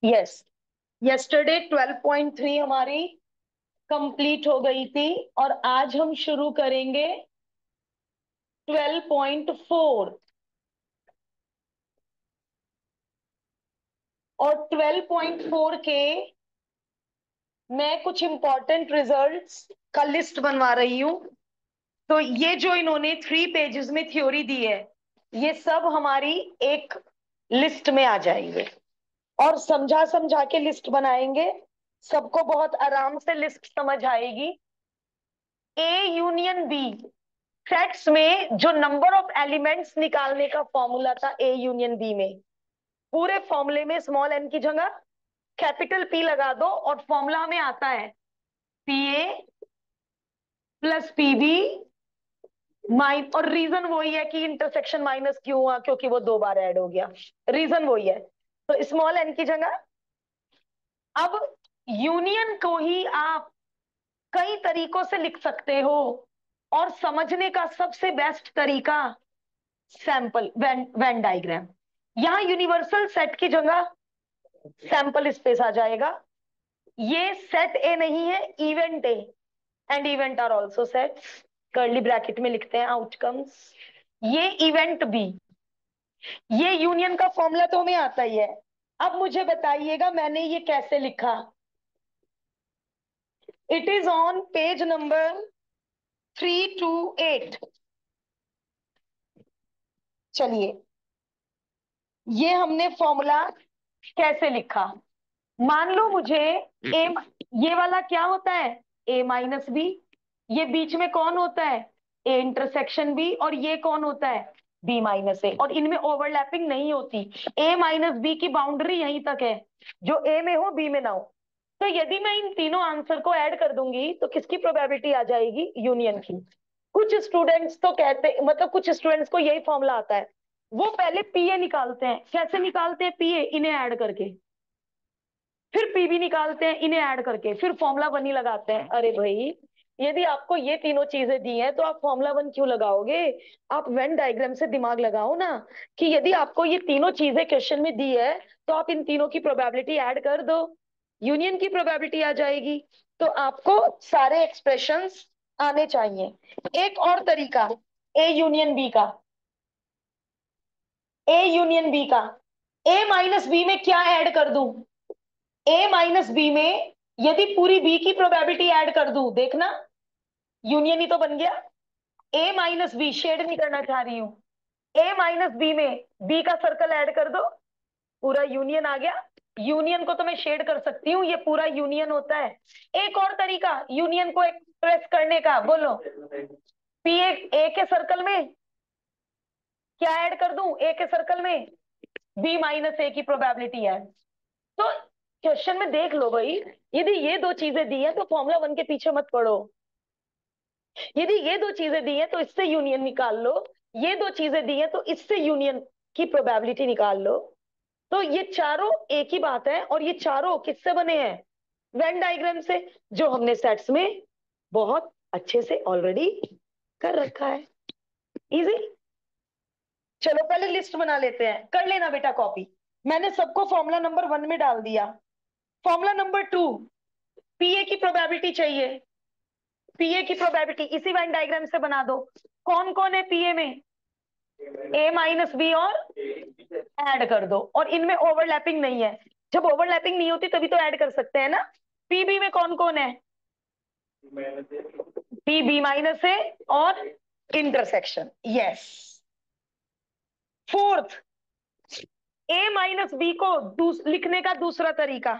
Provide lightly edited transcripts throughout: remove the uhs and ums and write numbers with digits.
Yes, yesterday 12.3 हमारी complete हो गई थी और आज हम शुरू करेंगे 12.4। और 12.4 के मैं कुछ इंपॉर्टेंट रिजल्ट्स का लिस्ट बनवा रही हूं। तो ये जो इन्होंने 3 पेजेस में थ्योरी दी है, ये सब हमारी एक लिस्ट में आ जाएंगे और समझा समझा के लिस्ट बनाएंगे। सबको बहुत आराम से लिस्ट समझ आएगी। ए यूनियन बी सेट्स में जो नंबर ऑफ एलिमेंट्स निकालने का फॉर्मूला था ए यूनियन बी में, पूरे फॉर्मूले में स्मॉल एन की जगह कैपिटल पी लगा दो और फॉर्मूला हमें आता है P A plus P be mine. और रीजन वही है कि इंटरसेक्शन माइनस क्यों हुआ, क्योंकि वो 2 बार ऐड हो गया। रीजन वही है। तो स्मॉल एन की जगह अब यूनियन को ही आप कई तरीकों से लिख सकते हो और समझने का सबसे बेस्ट तरीका सैंपल वेन डायग्राम। यहां यूनिवर्सल सेट की जगह सैंपल स्पेस आ जाएगा। ये सेट ए नहीं है, event A and event are also sets. Curly bracket में लिखते हैं आउटकम्स। ये इवेंट बी, ये यूनियन का फॉर्मूला तो हमें आता ही है। अब मुझे बताइएगा मैंने ये कैसे लिखा। It is on page number 328। चलिए, ये हमने फॉर्मूला कैसे लिखा। मान लो मुझे ए, ये वाला क्या होता है ए माइनस बी। ये बीच में कौन होता है ए इंटरसेक्शन बी। और ये कौन होता है बी माइनस ए। और इनमें ओवरलैपिंग नहीं होती। ए माइनस बी की बाउंड्री यहीं तक है, जो ए में हो बी में ना हो। तो यदि मैं इन तीनों आंसर को ऐड कर दूंगी तो किसकी प्रोबेबिलिटी आ जाएगी यूनियन की। कुछ स्टूडेंट्स तो कहते, मतलब कुछ स्टूडेंट्स को यही फॉर्मूला आता है। वो पहले पीए निकालते हैं। कैसे निकालते हैं पीए, इन्हें ऐड करके। फिर पीबी निकालते हैं इन्हें ऐड करके। फिर फॉर्मूला वन ही लगाते हैं। अरे भाई, यदि आपको ये तीनों चीजें दी हैं तो आप फॉर्मूला वन क्यों लगाओगे। आप वेन डायग्राम से दिमाग लगाओ ना, कि यदि आपको ये तीनों चीजें क्वेश्चन में दी है तो आप इन तीनों की प्रोबेबिलिटी ऐड कर दो, यूनियन की प्रोबेबिलिटी आ जाएगी। तो आपको सारे एक्सप्रेशंस आने चाहिए। एक और तरीका ए यूनियन बी का। ए यूनियन बी का, ए माइनस बी में क्या ऐड कर दूं। ए माइनस बी में यदि पूरी बी की प्रोबेबिलिटी ऐड कर दूं, देखना यूनियन ही तो बन गया। ए माइनस बी शेड नहीं करना चाह रही हूं। ए माइनस बी में बी का सर्कल ऐड कर दो, पूरा यूनियन आ गया। यूनियन को तो मैं शेड कर सकती हूँ, ये पूरा यूनियन होता है। एक और तरीका यूनियन को एक्सप्रेस करने का, बोलो। पी ए के सर्कल में क्या ऐड कर दूं, ए के सर्कल में बी माइनस ए की प्रोबेबिलिटी है। तो क्वेश्चन में देख लो भाई, यदि ये दो चीजें दी है तो फॉर्मूला वन के पीछे मत पड़ो। यदि ये दो चीजें दी है तो इससे यूनियन निकाल लो। ये दो चीजें दी है तो इससे यूनियन की प्रोबेबिलिटी निकाल लो। तो ये चारों एक ही बात है और ये चारों किससे बने हैं वेन डायग्राम से, जो हमने सेट्स में बहुत अच्छे से ऑलरेडी कर रखा है। इजी। चलो पहले लिस्ट बना लेते हैं, कर लेना बेटा कॉपी। मैंने सबको फॉर्मूला नंबर वन में डाल दिया। फॉर्मूला नंबर टू, पीए की प्रोबेबिलिटी चाहिए। पीए की प्रोबेबिलिटी इसी वेन डायग्राम से बना दो। कौन कौन है पीए में, ए माइनस बी और ऐड कर दो। और इनमें ओवरलैपिंग नहीं है। जब ओवरलैपिंग नहीं होती तभी तो ऐड कर सकते हैं ना। पीबी में कौन कौन है, पी बी माइनस ए और इंटरसेक्शन। यस। फोर्थ, ए माइनस बी को लिखने का दूसरा तरीका।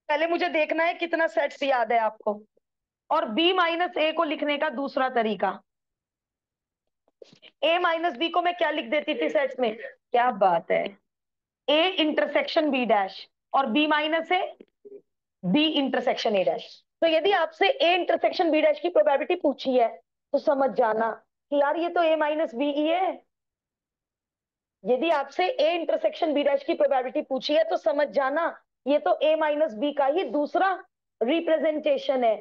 पहले मुझे देखना है कितना सेट्स याद है आपको। और बी माइनस ए को लिखने का दूसरा तरीका। ए माइनस बी को मैं क्या लिख देती थी सेट्स में, क्या बात है, ए इंटरसेक्शन बी डैश और B minus A B intersection A dash. तो यदि आपसे ए इंटरसेक्शन बी डैश की प्रोबेबिलिटी पूछी है तो समझ जाना कि यार ये तो ए माइनस बी ही है। यदि आपसे ए इंटरसेक्शन बी डैश की प्रोबेबिलिटी पूछी है तो समझ जाना ये तो ए माइनस बी का ही दूसरा रिप्रेजेंटेशन है।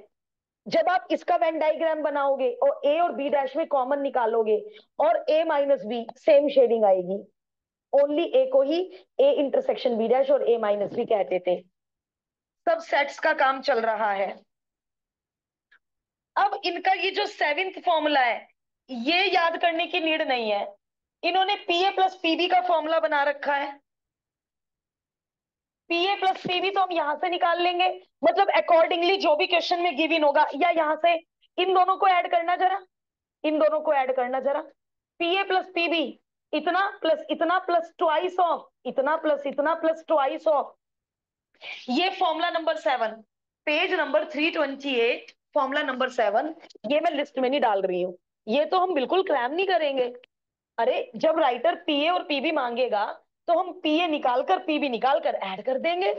जब आप इसका वेन डायग्राम बनाओगे और ए और बी डैश में कॉमन निकालोगे और ए माइनस बी सेम शेडिंग आएगी। ओनली ए को ही ए इंटरसेक्शन बी डैश और ए माइनस बी कहते थे। सब सेट्स का काम चल रहा है। अब इनका ये जो सेवेंथ फॉर्मूला है, ये याद करने की नीड नहीं है। इन्होंने पीए प्लस पीबी का फॉर्मूला बना रखा है। पीए प्लस पीबी तो हम यहां से निकाल लेंगे, मतलब अकॉर्डिंगली जो भी क्वेश्चन में गिवन होगा, या यहां से इन दोनों को ऐड करना जरा, इन दोनों को ऐड करना जरा। पीए प्लस पीबी, इतना प्लस ट्वाइस ऑफ इतना प्लस ट्वाइस ऑफ, ये formula number 7, page number 328, formula number 7। ये मैं लिस्ट में नहीं डाल रही हूँ, ये तो हम बिल्कुल क्रैम नहीं करेंगे। अरे जब राइटर पीए और पीबी मांगेगा तो हम पीए निकाल कर पीबी निकाल कर ऐड कर देंगे।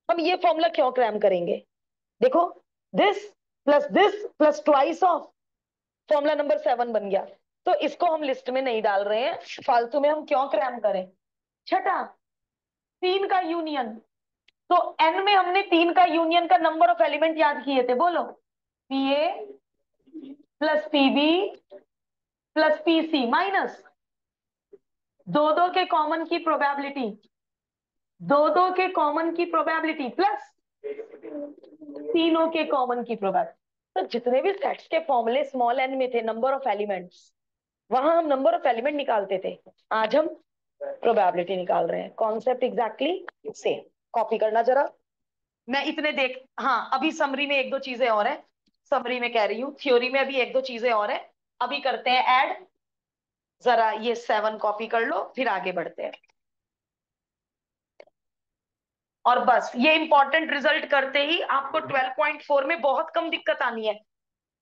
हम ये फॉर्मूला क्यों क्रैम करेंगे? देखो, this plus twice of, formula number 7 बन गया। तो इसको हम लिस्ट में नहीं डाल रहे हैं, फालतू में हम क्यों क्रैम करें। छठा, तीन का यूनियन। तो एन में हमने तीन का यूनियन का नंबर ऑफ एलिमेंट याद किए थे, बोलो। PA plus PB plus PC minus दो दो के कॉमन की प्रोबेबिलिटी, दो दो के कॉमन की प्रोबेबिलिटी प्लस तीनों के कॉमन की प्रोबेबिलिटी। तो जितने भी सेट्स के फॉर्मूले स्मॉल एन में थे, नंबर ऑफ एलिमेंट्स, वहां हम नंबर ऑफ एलिमेंट निकालते थे, आज हम प्रोबेबिलिटी निकाल रहे हैं। Concept exactly same. कॉपी करना जरा। मैं इतने देख, हाँ अभी समरी में एक दो चीजें और है, समरी में कह रही हूँ, थ्योरी में अभी एक दो चीजें और है, अभी करते हैं ऐड। जरा ये 7 कॉपी कर लो, फिर आगे बढ़ते हैं। और बस ये इंपॉर्टेंट रिजल्ट करते ही आपको 12.4 में बहुत कम दिक्कत आनी है।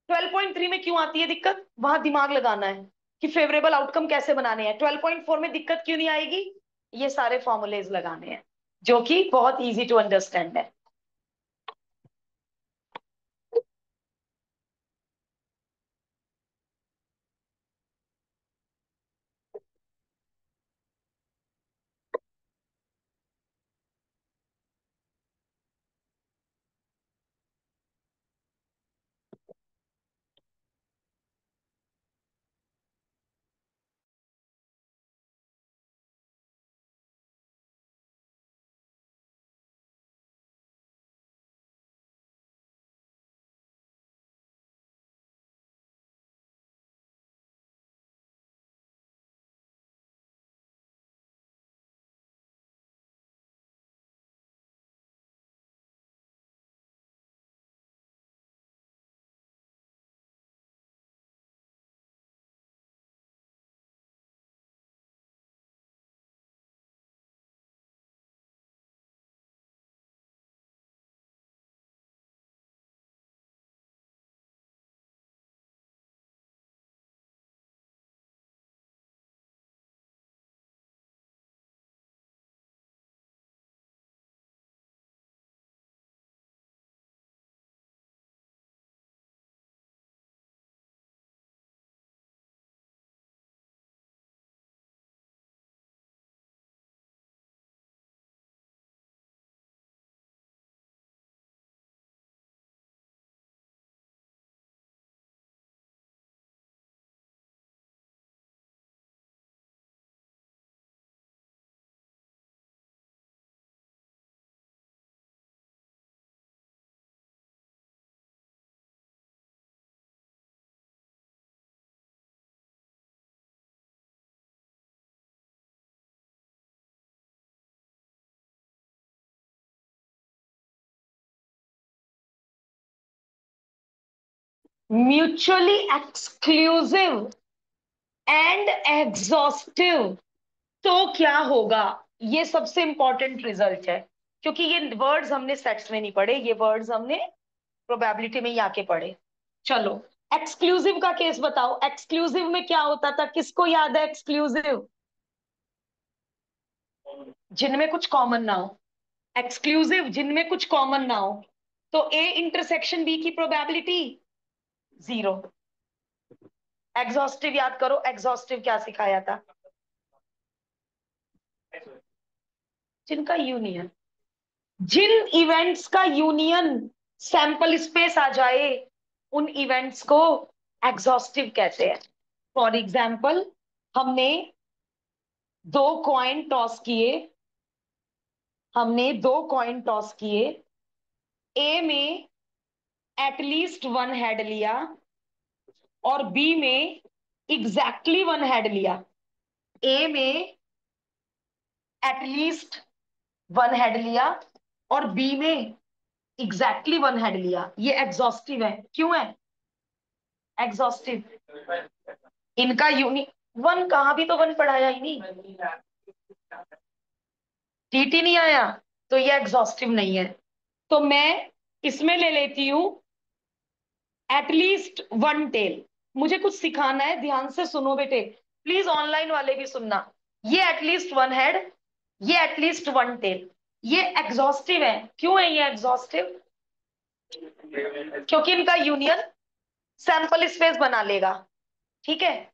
12.3 में क्यों आती है दिक्कत, वहां दिमाग लगाना है कि फेवरेबल आउटकम कैसे बनाने हैं। 12.4 में दिक्कत क्यों नहीं आएगी, ये सारे फॉर्मुलेज लगाने हैं जो कि बहुत इजी टू अंडरस्टैंड है। म्यूचुअली एक्सक्लूसिव एंड एग्जॉस्टिव, तो क्या होगा, ये सबसे इंपॉर्टेंट रिजल्ट है। क्योंकि ये वर्ड्स हमने सेट्स में नहीं पढ़े, ये वर्ड्स हमने प्रोबेबिलिटी में ही आके पढ़े। चलो, एक्सक्लूसिव का केस बताओ। एक्सक्लूसिव में क्या होता था, किसको याद है एक्सक्लूसिव? जिनमें कुछ कॉमन ना हो। एक्सक्लूसिव जिनमें कुछ कॉमन ना हो। तो ए इंटरसेक्शन बी की प्रोबेबिलिटी 0। एग्जॉस्टिव याद करो, एग्जॉस्टिव क्या सिखाया था? जिनका यूनियन, जिन इवेंट्स का यूनियन सैंपल स्पेस आ जाए, उन इवेंट्स को एग्जॉस्टिव कहते हैं। फॉर एग्जाम्पल, हमने दो कॉइन टॉस किए, हमने दो कॉइन टॉस किए। ए में एटलीस्ट वन हेड लिया और बी में एग्जैक्टली वन हेड लिया। ए में एटलीस्ट वन हेड लिया और बी में एग्जैक्टली वन हेड लिया। ये एग्जॉस्टिव है। क्यों है एग्जॉस्टिव? इनका यूनि वन कहाँ, भी तो वन पढ़ाया ही नहीं, टीटी नहीं आया, तो ये एग्जॉस्टिव नहीं है। तो मैं इसमें ले लेती हूं एटलीस्ट वन टेल। मुझे कुछ सिखाना है, ध्यान से सुनो बेटे, प्लीज ऑनलाइन वाले भी सुनना। ये एटलीस्ट वन हेड, ये एटलीस्ट वन टेल, ये एग्जॉस्टिव है। क्यों है ये एग्जॉस्टिव? क्योंकि इनका यूनियन सैंपल स्पेस बना लेगा। ठीक है।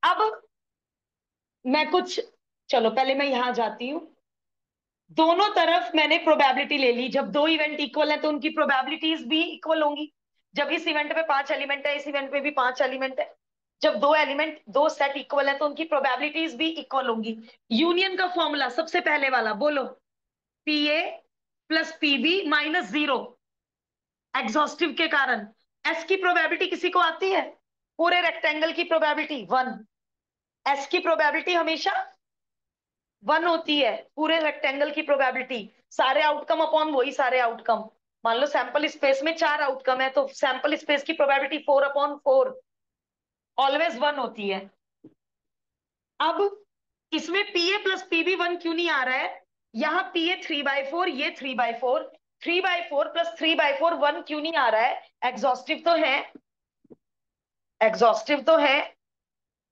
अब मैं कुछ, चलो पहले मैं यहां जाती हूं। दोनों तरफ मैंने प्रोबेबिलिटी ले ली। जब दो इवेंट इक्वल है तो उनकी प्रोबेबिलिटीज भी इक्वल होंगी। जब इस इवेंट में 5 एलिमेंट है, इस इवेंट में भी 5 एलिमेंट है, जब दो एलिमेंट दो सेट इक्वल है तो उनकी प्रोबेबिलिटीज भी इक्वल होंगी। यूनियन का फॉर्मूला सबसे पहले वाला बोलो, P A plus P B minus zero. Exhaustive के कारण एस की प्रोबेबिलिटी किसी को आती है? पूरे रेक्टेंगल की प्रोबेबिलिटी वन। एस की प्रोबेबिलिटी हमेशा वन होती है, पूरे रेक्टेंगल की प्रोबेबिलिटी। सारे आउटकम अपॉन वही सारे आउटकम। मान लो सैंपल स्पेस में 4 आउटकम है तो सैंपल स्पेस की प्रोबेबिलिटी 4/4 ऑलवेज वन होती है। अब इसमें P A plus P B one क्यों नहीं आ रहा है? यहाँ पी ए 3/4, ये 3/4, 3/4 प्लस 3/4 वन क्यों नहीं आ रहा है? एग्जॉस्टिव तो है, एग्जॉस्टिव तो है,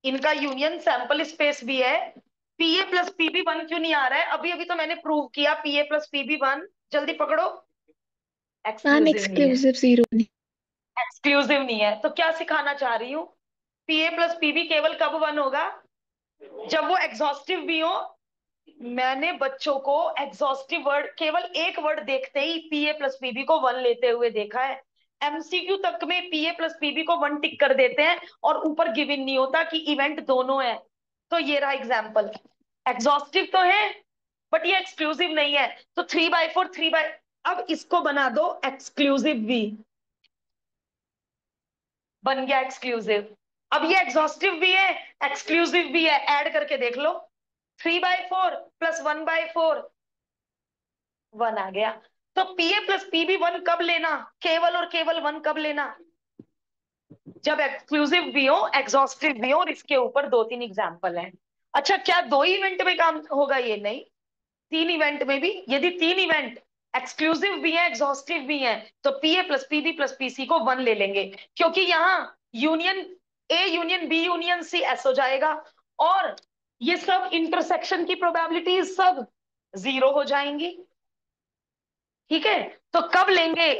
इनका यूनियन सैंपल स्पेस भी है। P A plus P B one क्यों नहीं आ रहा है? अभी अभी तो मैंने प्रूव किया P A plus P B one. जल्दी पकड़ो, मैम एक्सक्लूसिव नहीं है। एक्सक्लूसिव जीरो नहीं। एक्सक्लूसिव नहीं है तो क्या सिखाना चाह रही हूँ? पी ए प्लस पीबी केवल कब वन होगा? जब वो एग्जॉस्टिव भी हो। मैंने बच्चों को एग्जॉस्टिव वर्ड केवल एक वर्ड देखते ही पी ए प्लस पीबी को वन लेते हुए देखा है। एमसीक्यू तक में पी ए प्लस पीबी को वन टिक कर देते हैं और ऊपर गिवन नहीं होता कि इवेंट दोनों है। तो ये रहा एग्जाम्पल, एग्जॉस्टिव तो है बट ये एक्सक्लूसिव नहीं है। तो 3/4 3 बाई, अब इसको बना दो एक्सक्लूसिव भी, बन गया एक्सक्लूसिव। अब ये एग्जॉस्टिव भी है, एक्सक्लूसिव भी है, ऐड करके देख लो। 3/4 प्लस 1/4 वन आ गया। तो P A plus P B one कब लेना? केवल और केवल वन कब लेना? जब एक्सक्लूसिव भी हो, एग्जॉस्टिव भी हो और इसके ऊपर 2-3 एग्जाम्पल हैं। अच्छा, क्या दो इवेंट में काम होगा? ये नहीं, 3 इवेंट में भी। यदि 3 इवेंट एक्सक्लूसिव भी है एग्जॉस्टिव भी है तो P A plus PB plus P C को वन ले लेंगे, क्योंकि यहाँ union A union B union C S हो जाएगा और ये सब इंटरसेक्शन की प्रोबेबिलिटीज सब जीरो हो जाएंगी। ठीक है। तो कब लेंगे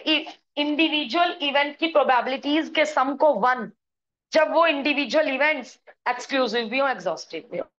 इंडिविजुअल इवेंट की प्रोबेबिलिटीज के सम को वन? जब वो इंडिविजुअल इवेंट्स एक्सक्लूसिव भी हो एग्जॉस्टिव भी हो।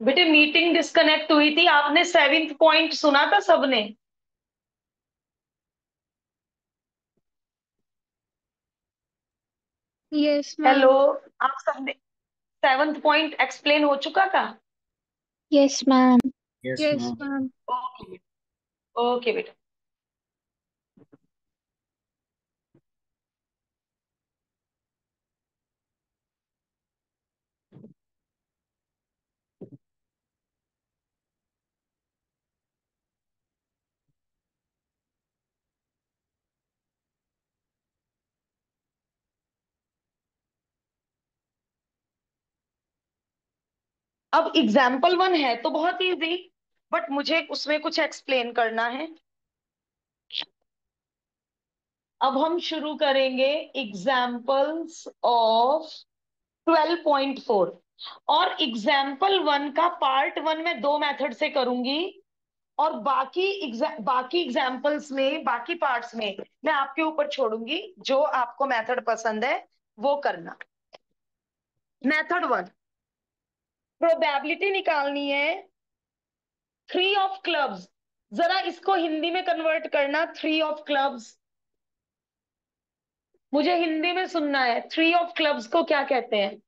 बेटे मीटिंग डिस्कनेक्ट हुई थी, आपने सेवेंथ पॉइंट सुना था सबने? Yes hello, ma'am. आप सबने सेवंथ पॉइंट एक्सप्लेन हो चुका था? Yes ma'am. Yes yes ma'am. Ma'am. Okay. Okay बेटा। अब एग्जाम्पल वन है तो बहुत इजी, बट मुझे उसमें कुछ एक्सप्लेन करना है। अब हम शुरू करेंगे एग्जाम्पल्स ऑफ 12.4। और एग्जाम्पल वन का पार्ट वन में दो मेथड से करूंगी, और बाकी एग्जाम्पल्स में, बाकी पार्ट्स में मैं आपके ऊपर छोड़ूंगी, जो आपको मेथड पसंद है वो करना। मेथड वन, प्रोबेबिलिटी निकालनी है थ्री ऑफ क्लब्स। जरा इसको हिंदी में कन्वर्ट करना, थ्री ऑफ क्लब्स। मुझे हिंदी में सुनना है, थ्री ऑफ क्लब्स को क्या कहते हैं?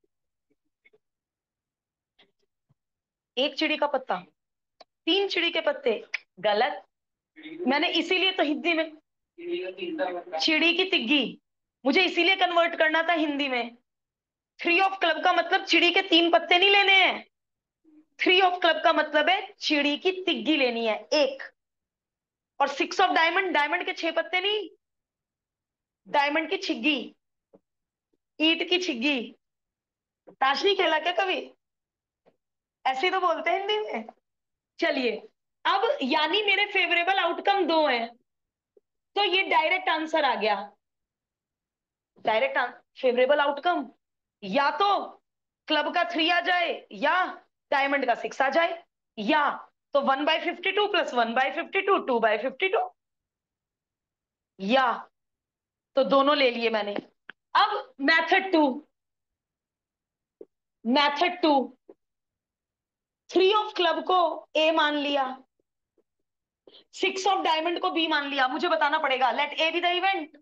एक चिड़ी का पत्ता, तीन चिड़ी के पत्ते? गलत। मैंने इसीलिए तो हिंदी में, चिड़ी की तिग्गी, मुझे इसीलिए कन्वर्ट करना था हिंदी में। थ्री ऑफ क्लब का मतलब चिड़ी के तीन पत्ते नहीं लेने हैं। थ्री ऑफ क्लब का मतलब है चिड़ी की तिग्गी लेनी है, एक। और सिक्स ऑफ डायमंड, डायमंड के छह पत्ते नहीं, डायमंड की छिग्गी, ईंट की छिग्गी। ताश नहीं खेला क्या कभी? ऐसे ही तो बोलते हैं हिंदी में। चलिए, अब यानी मेरे फेवरेबल आउटकम दो हैं, तो ये डायरेक्ट आंसर आ गया। डायरेक्ट फेवरेबल आउटकम, या तो क्लब का थ्री आ जाए, या डायमंड का सिक्स आ जाए, या तो 1/52 प्लस 1/52, 2/52, या तो दोनों ले लिए मैंने। अब method two, method two, three of club को ए मान लिया, सिक्स ऑफ डायमंड को बी मान लिया। मुझे बताना पड़ेगा, let A be the event,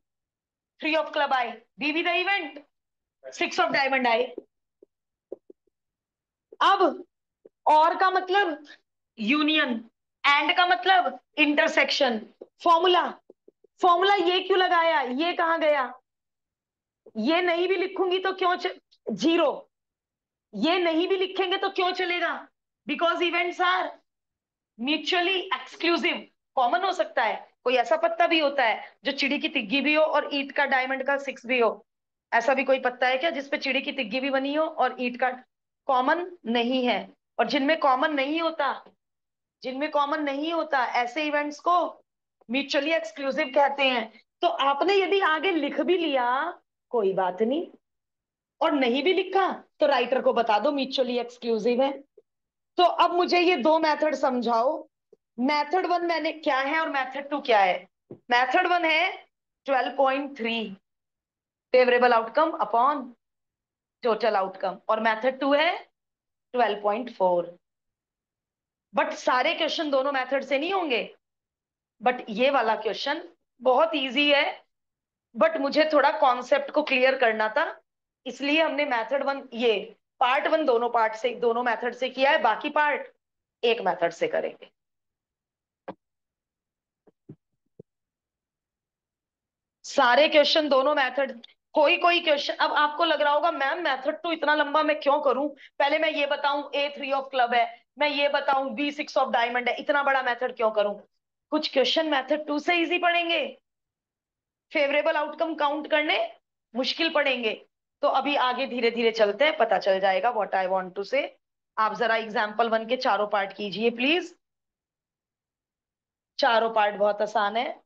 three of club आए, B be the event, six of diamond आए। अब और का मतलब यूनियन, एंड का मतलब इंटरसेक्शन। फॉर्मूला, फॉर्मूला ये क्यों लगाया, ये कहां गया? ये नहीं भी लिखूंगी तो क्यों जीरो, ये नहीं भी लिखेंगे तो क्यों चलेगा? Because events are mutually exclusive. Common हो सकता है, कोई ऐसा पत्ता भी होता है जो चिड़ी की तिग्गी भी हो और ईंट का डायमंड का सिक्स भी हो। ऐसा भी कोई पत्ता है क्या जिसपे चिड़ी की तिग्गी भी बनी हो और ईंट का? कॉमन नहीं है। और जिनमें कॉमन नहीं होता, जिनमें कॉमन नहीं होता, ऐसे इवेंट्स को म्यूचुअली एक्सक्लूसिव कहते हैं। तो आपने यदि आगे लिख भी लिया कोई बात नहीं, और नहीं भी लिखा तो राइटर को बता दो म्यूचुअली एक्सक्लूसिव है। तो अब मुझे ये दो मेथड समझाओ। मेथड वन मैंने क्या है और मेथड टू क्या है? मेथड वन है 12.3, favourable outcome upon total outcome, और मेथड टू है 12.4। बट सारे क्वेश्चन दोनों मेथड से नहीं होंगे, बट ये वाला क्वेश्चन बहुत इजी है। बट मुझे थोड़ा कॉन्सेप्ट को क्लियर करना था, इसलिए हमने मेथड वन, ये पार्ट वन दोनों पार्ट से, दोनों मेथड से किया है, बाकी पार्ट एक मेथड से करेंगे। सारे क्वेश्चन दोनों मेथड। कोई कोई क्वेश्चन अब आपको लग रहा होगा मैम मेथड तो इतना लंबा मैं क्यों करूं, पहले मैं ये बताऊं ए थ्री ऑफ क्लब है, मैं ये बताऊं बी सिक्स ऑफ डायमंड है, इतना बड़ा मेथड क्यों करूं? कुछ क्वेश्चन मेथड टू से इजी पढ़ेंगे, फेवरेबल आउटकम काउंट करने मुश्किल पड़ेंगे। तो अभी आगे धीरे धीरे चलते हैं, पता चल जाएगा व्हाट आई वांट टू से। आप जरा एग्जांपल वन के चारों पार्ट कीजिए प्लीज। चारों पार्ट बहुत आसान है,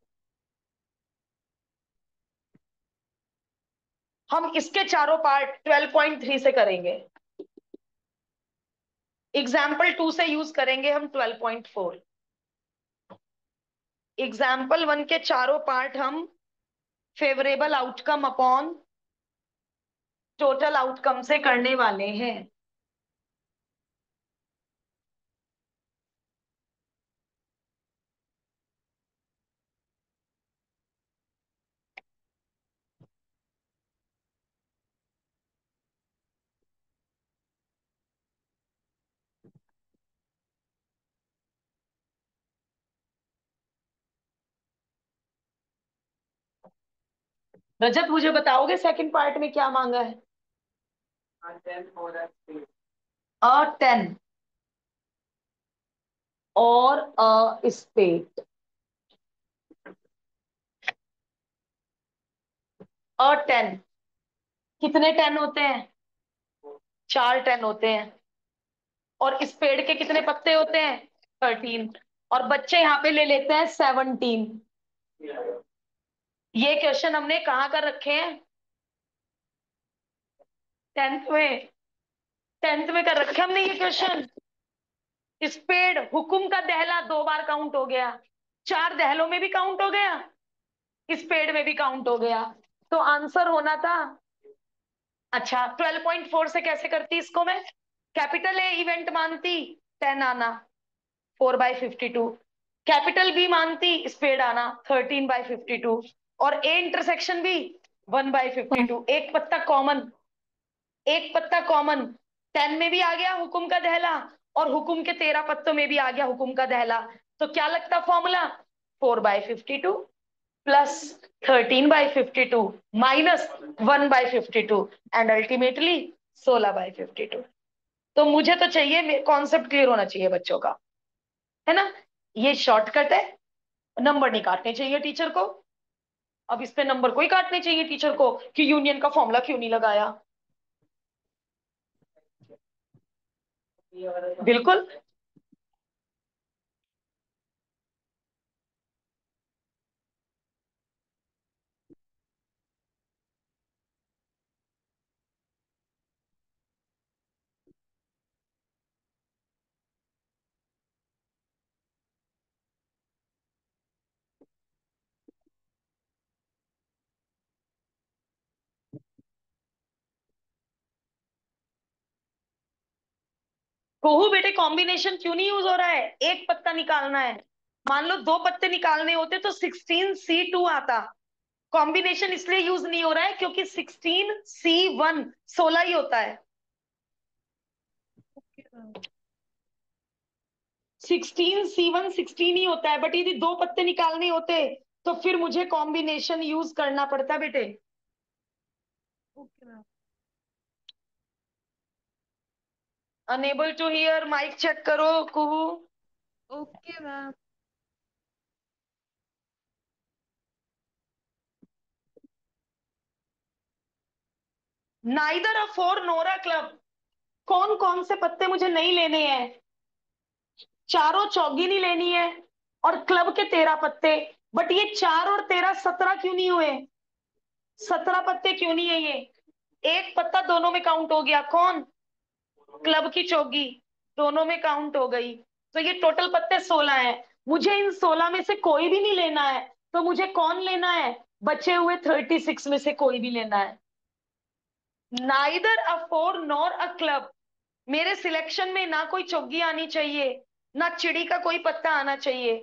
हम इसके चारों पार्ट 12.3 से करेंगे। एग्जाम्पल टू से यूज करेंगे हम 12.4। एग्जाम्पल वन के चारों पार्ट हम favourable outcome upon total outcome से करने वाले हैं। रजत मुझे बताओगे सेकंड पार्ट में क्या मांगा है? अ 10 और अ स्पेड। अ 10, कितने 10 होते हैं? 4 10 होते हैं। और इस पेड़ के कितने पत्ते होते हैं? 13। और बच्चे यहाँ पे ले लेते हैं 17। ये क्वेश्चन हमने कहाँ कर रखे हैं? 10th में। 10th में कर रखे हमने ये क्वेश्चन। इस पेड़ हुकुम का दहला 2 बार काउंट हो गया, 4 दहलों में भी काउंट हो गया, इस पेड़ में भी काउंट हो गया। तो आंसर होना था। अच्छा, 12.4 से कैसे करती इसको मैं? कैपिटल ए इवेंट मानती, 10 आना, 4/52। कैपिटल बी मानती, स्पेड आना, 13/52। और ए इंटरसेक्शन भी 1/52। एक पत्ता कॉमन, एक पत्ता कॉमन। 10 में भी आ गया हुकुम का दहला, और हुकुम के 13 पत्तों में भी आ गया हुकुम का दहला। तो क्या लगता formula? 4/52 plus 13/52 minus 1/52 and ultimately 16/52। तो मुझे तो चाहिए, कॉन्सेप्ट क्लियर होना चाहिए बच्चों का, है ना? ये शॉर्टकट है, नंबर नहीं काटने चाहिए टीचर को। अब इस पे नंबर कोई काटने चाहिए टीचर को कि यूनियन का फॉर्मूला क्यों नहीं लगाया। बिल्कुल। कोहू बेटे, कॉम्बिनेशन क्यों नहीं यूज हो रहा है? एक पत्ता निकालना है। मान लो 2 पत्ते निकालने होते तो 16C2 आता। कॉम्बिनेशन इसलिए यूज नहीं हो रहा है क्योंकि 16C1 16 ही होता है। 16C1 16 ही होता है, बट यदि 2 पत्ते निकालने होते तो फिर मुझे कॉम्बिनेशन यूज करना पड़ता बेटे। Unable to hear, mic check करो Kuhu. Okay ma'am. Neither a four nor a club. कौन कौन से पत्ते मुझे नहीं लेने हैं? चारों चौगी नहीं लेनी है, और क्लब के 13 पत्ते। बट ये 4 और 13 17 क्यों नहीं हुए? 17 पत्ते क्यों नहीं है ये? एक पत्ता दोनों में काउंट हो गया, कौन? क्लब की चौगी, दोनों में काउंट हो गई। तो ये टोटल पत्ते 16 हैं। मुझे इन 16 में से कोई भी नहीं लेना है। तो मुझे कौन लेना है? बचे हुए 36 में से कोई भी लेना है। Neither a four nor a club. मेरे सिलेक्शन में ना कोई चौगी आनी चाहिए, ना चिड़ी का कोई पत्ता आना चाहिए।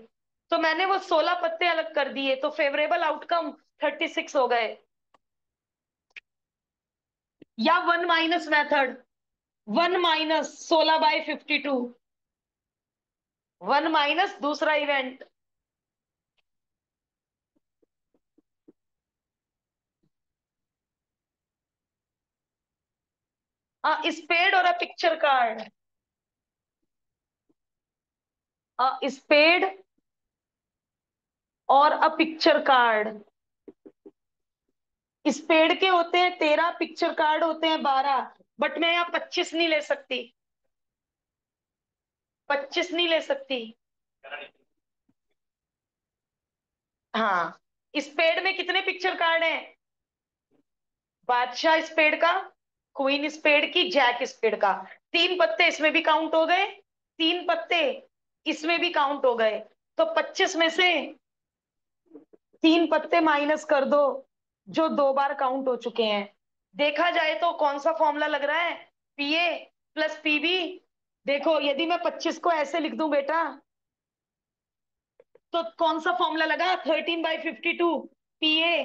तो मैंने वो 16 पत्ते अलग कर दिए, तो फेवरेबल आउटकम 36 हो गए। या 1 - मेथड, 1 - 16/52, 1 - दूसरा इवेंट। स्पेड और अ पिक्चर कार्ड। स्पेड और अ पिक्चर कार्ड। स्पेड के होते हैं 13, पिक्चर कार्ड होते हैं 12। बट मैं यहाँ 25 नहीं ले सकती, 25 नहीं ले सकती। हाँ, स्पेड में कितने पिक्चर कार्ड हैं? बादशाह स्पेड का, क्वीन स्पेड की, जैक स्पेड का। 3 पत्ते इसमें भी काउंट हो गए, 3 पत्ते इसमें भी काउंट हो गए। तो 25 में से 3 पत्ते माइनस कर दो, जो 2 बार काउंट हो चुके हैं। देखा जाए तो कौन सा फॉर्मूला लग रहा है? पीए प्लस पीबी। देखो, यदि मैं 25 को ऐसे लिख दूं बेटा, तो कौन सा फॉर्मूला लगा? 13/52, पीए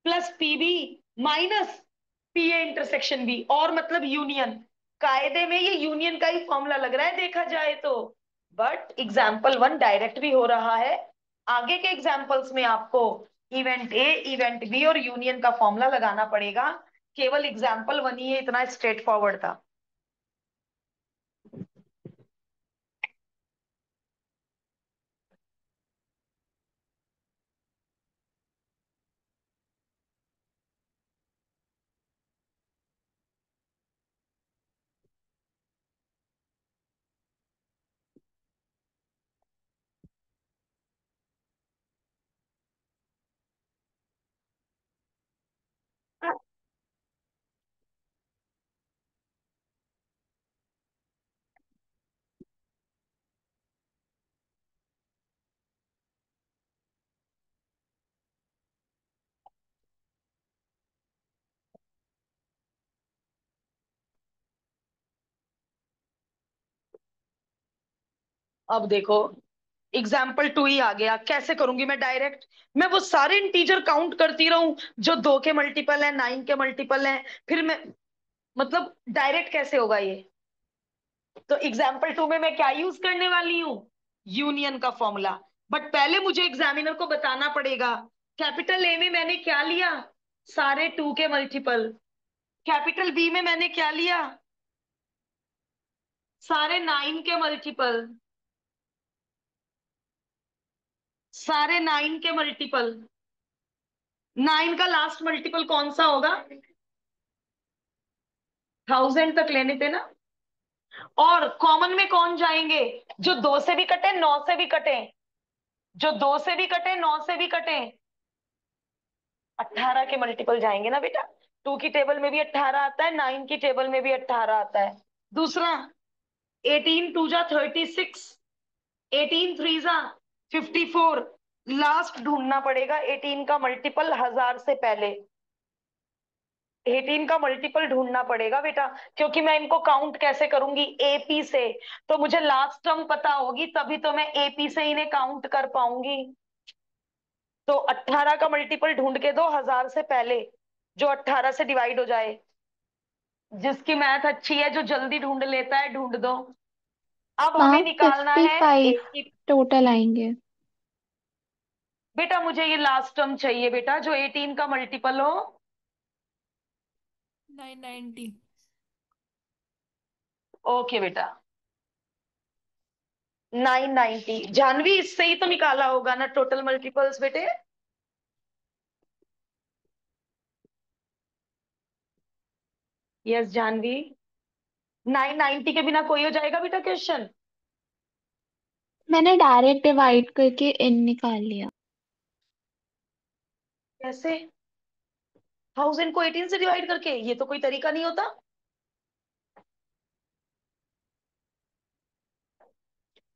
प्लस पीबी माइनस पीए इंटरसेक्शन बी, और मतलब यूनियन। कायदे में ये यूनियन का ही फॉर्मूला लग रहा है देखा जाए तो। बट एग्जाम्पल 1 डायरेक्ट भी हो रहा है। आगे के एग्जाम्पल्स में आपको इवेंट ए, इवेंट बी और यूनियन का फॉर्मूला लगाना पड़ेगा। केवल एग्जाम्पल वन ही है, इतना स्ट्रेट फॉरवर्ड था। अब देखो, एग्जाम्पल टू ही आ गया, कैसे करूंगी मैं डायरेक्ट? मैं वो सारे इंटीजर काउंट करती रहूं जो 2 के मल्टीपल है, 9 के मल्टीपल है, फिर मैं, मतलब डायरेक्ट कैसे होगा ये? तो एग्जाम्पल टू में मैं क्या यूज करने वाली हूँ? यूनियन का फॉर्मूला। बट पहले मुझे एग्जामिनर को बताना पड़ेगा, कैपिटल ए में मैंने क्या लिया? सारे 2 के मल्टीपल। कैपिटल बी में मैंने क्या लिया? सारे 9 के मल्टीपल। सारे 9 के मल्टीपल। 9 का लास्ट मल्टीपल कौन सा होगा? 1000 तक लेने थे ना। और कॉमन में कौन जाएंगे? जो 2 से भी कटे, 9 से भी कटे। जो 2 से भी कटे, 9 से भी कटे। 18 के मल्टीपल जाएंगे ना बेटा। 2 की टेबल में भी 18 आता है, 9 की टेबल में भी 18 आता है। दूसरा, 18 टू जा 36, 18 थ्री जा 54। लास्ट ढूंढना पड़ेगा 18 का मल्टीपल 1000 से पहले। 18 का मल्टीपल ढूंढना पड़ेगा बेटा, क्योंकि मैं इनको काउंट कैसे करूंगी? एपी से। तो मुझे लास्ट टर्म पता होगी, तभी तो मैं एपी से इन्हें काउंट कर पाऊंगी। तो 18 का मल्टीपल ढूंढ के दो 1000 से पहले, जो 18 से डिवाइड हो जाए। जिसकी मैथ अच्छी है, जो जल्दी ढूंढ लेता है, ढूंढ दो। अब हमें मैम निकालना फिफ्टी है फाइव एक की। टोटल आएंगे। बेटा मुझे ये लास्ट टर्म चाहिए बेटा, जो 18 का मल्टीपल हो। 990। ओके बेटा, 990। जानवी, इससे ही तो निकाला होगा ना टोटल मल्टीपल्स बेटे? यस जानवी। 990 के बिना कोई हो जाएगा बेटा क्वेश्चन? मैंने डायरेक्ट डिवाइड करके इन निकाल लिया। कैसे? 1000 को 18 से डिवाइड करके? ये तो कोई तरीका नहीं होता।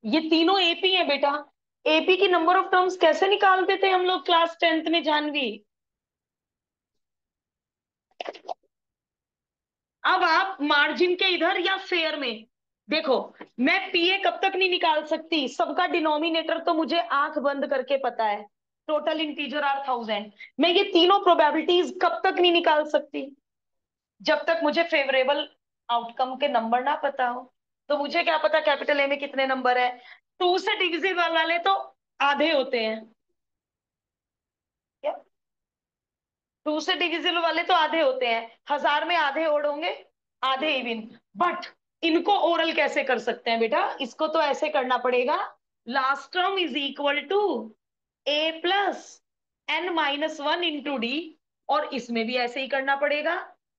ये तीनों एपी है बेटा। एपी की नंबर ऑफ टर्म्स कैसे निकालते थे हम लोग क्लास 10th में जानवी? अब आप मार्जिन के इधर या फेयर में देखो। मैं पीए कब तक नहीं निकाल सकती? सबका डिनोमिनेटर तो मुझे आंख बंद करके पता है। Total integer are 1000। मैं ये तीनों प्रोबेबिलिटीज कब तक नहीं निकाल सकती? जब तक मुझे फेवरेबल आउटकम के नंबर ना पता हो। तो मुझे क्या पता कैपिटल ए में कितने नंबर है? 2 से डिविजिबल वाले तो आधे होते हैं। 2 से डिविजिबल वाले तो आधे होते हैं। 1000 में आधे ओड होंगे, आधे इवन। बट इनको ओरल कैसे कर सकते हैं बेटा? इसको तो ऐसे करना पड़ेगा, last term is equal to A plus N minus one into D. और इसमें भी ऐसे ही करना पड़ेगा,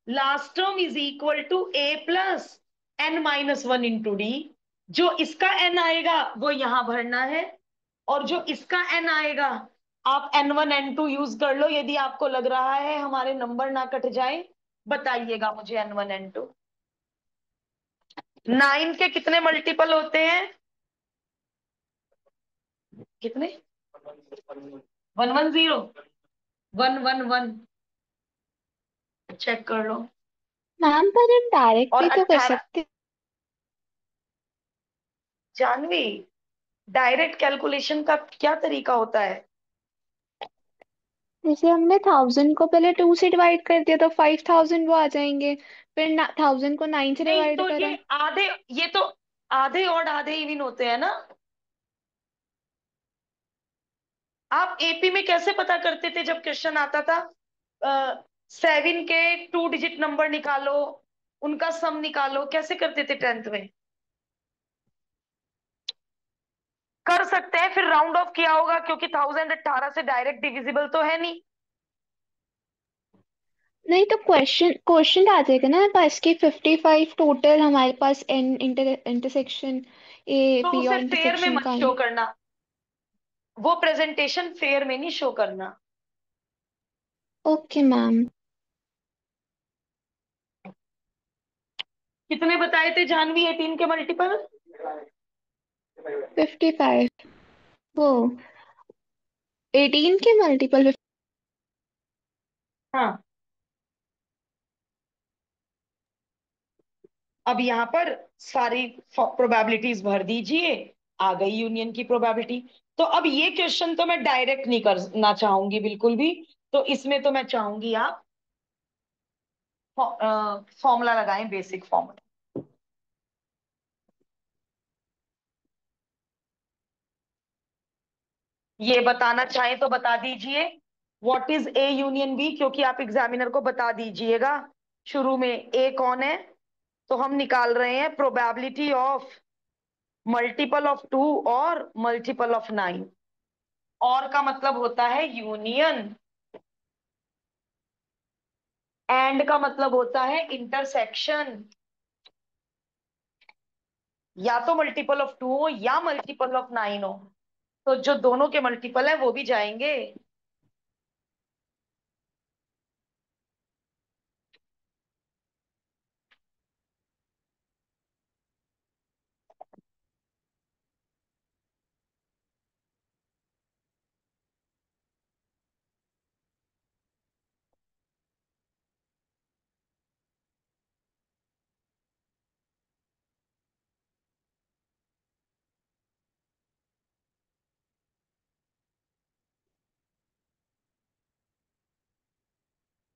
last term is equal to A plus N minus one into D. जो इसका एन आएगा वो यहां भरना है, और जो इसका एन आएगा, आप N1 N2 यूज कर लो यदि आपको लग रहा है हमारे नंबर ना कट जाए। बताइएगा मुझे N1 N2। 9 के कितने मल्टीपल होते हैं? कितने? 110। 111। चेक कर लो। मैम पर हम डायरेक्ट और भी तो कर 18। सकते। जानवी, डायरेक्ट कैलकुलेशन का क्या तरीका होता है? जैसे हमने 1000 को पहले 2 से डिवाइड कर दिया तो 5000 वो आ जाएंगे। फिर 1000 को 9 से नहीं डिवाइड तो ये करा। आधे, ये तो आधे और आधे इवन होते हैं ना। आप एपी में कैसे पता करते थे जब क्वेश्चन आता था? 7 के 2 डिजिट नंबर निकालो, उनका सम निकालो, कैसे करते थे 10th में? कर सकते हैं, फिर राउंड ऑफ किया होगा क्योंकि 1018 से डायरेक्ट डिविजिबल तो है नहीं। नहीं तो क्वेश्चन क्वेश्चन आ जाएगा ना हमारे पास की 55 टोटल हमारे पास एन इंटरसेक्शन ए तो बी उसे और फेयर में इंटरसेक्शन मत का शो है। करना, वो प्रेजेंटेशन फेयर में नहीं शो करना। Okay ma'am. कितने बताए थे जानवी 18 के मल्टीपल? 55 वो 18 के मल्टीपल। हाँ, अब यहाँ पर सारी प्रोबेबिलिटीज भर दीजिए, आ गई यूनियन की प्रोबेबिलिटी। तो अब ये क्वेश्चन तो मैं डायरेक्ट नहीं करना चाहूंगी बिल्कुल भी, तो इसमें तो मैं चाहूंगी आप फॉर्मूला लगाएं, बेसिक फॉर्मूला। ये बताना चाहें तो बता दीजिए, what is A union B, क्योंकि आप एग्जामिनर को बता दीजिएगा शुरू में ए कौन है। तो हम निकाल रहे हैं प्रोबेबिलिटी ऑफ मल्टीपल ऑफ 2 और मल्टीपल ऑफ 9। और का मतलब होता है यूनियन, एंड का मतलब होता है इंटरसेक्शन। या तो मल्टीपल ऑफ 2 हो या मल्टीपल ऑफ 9 हो, तो जो दोनों के मल्टीपल है वो भी जाएंगे।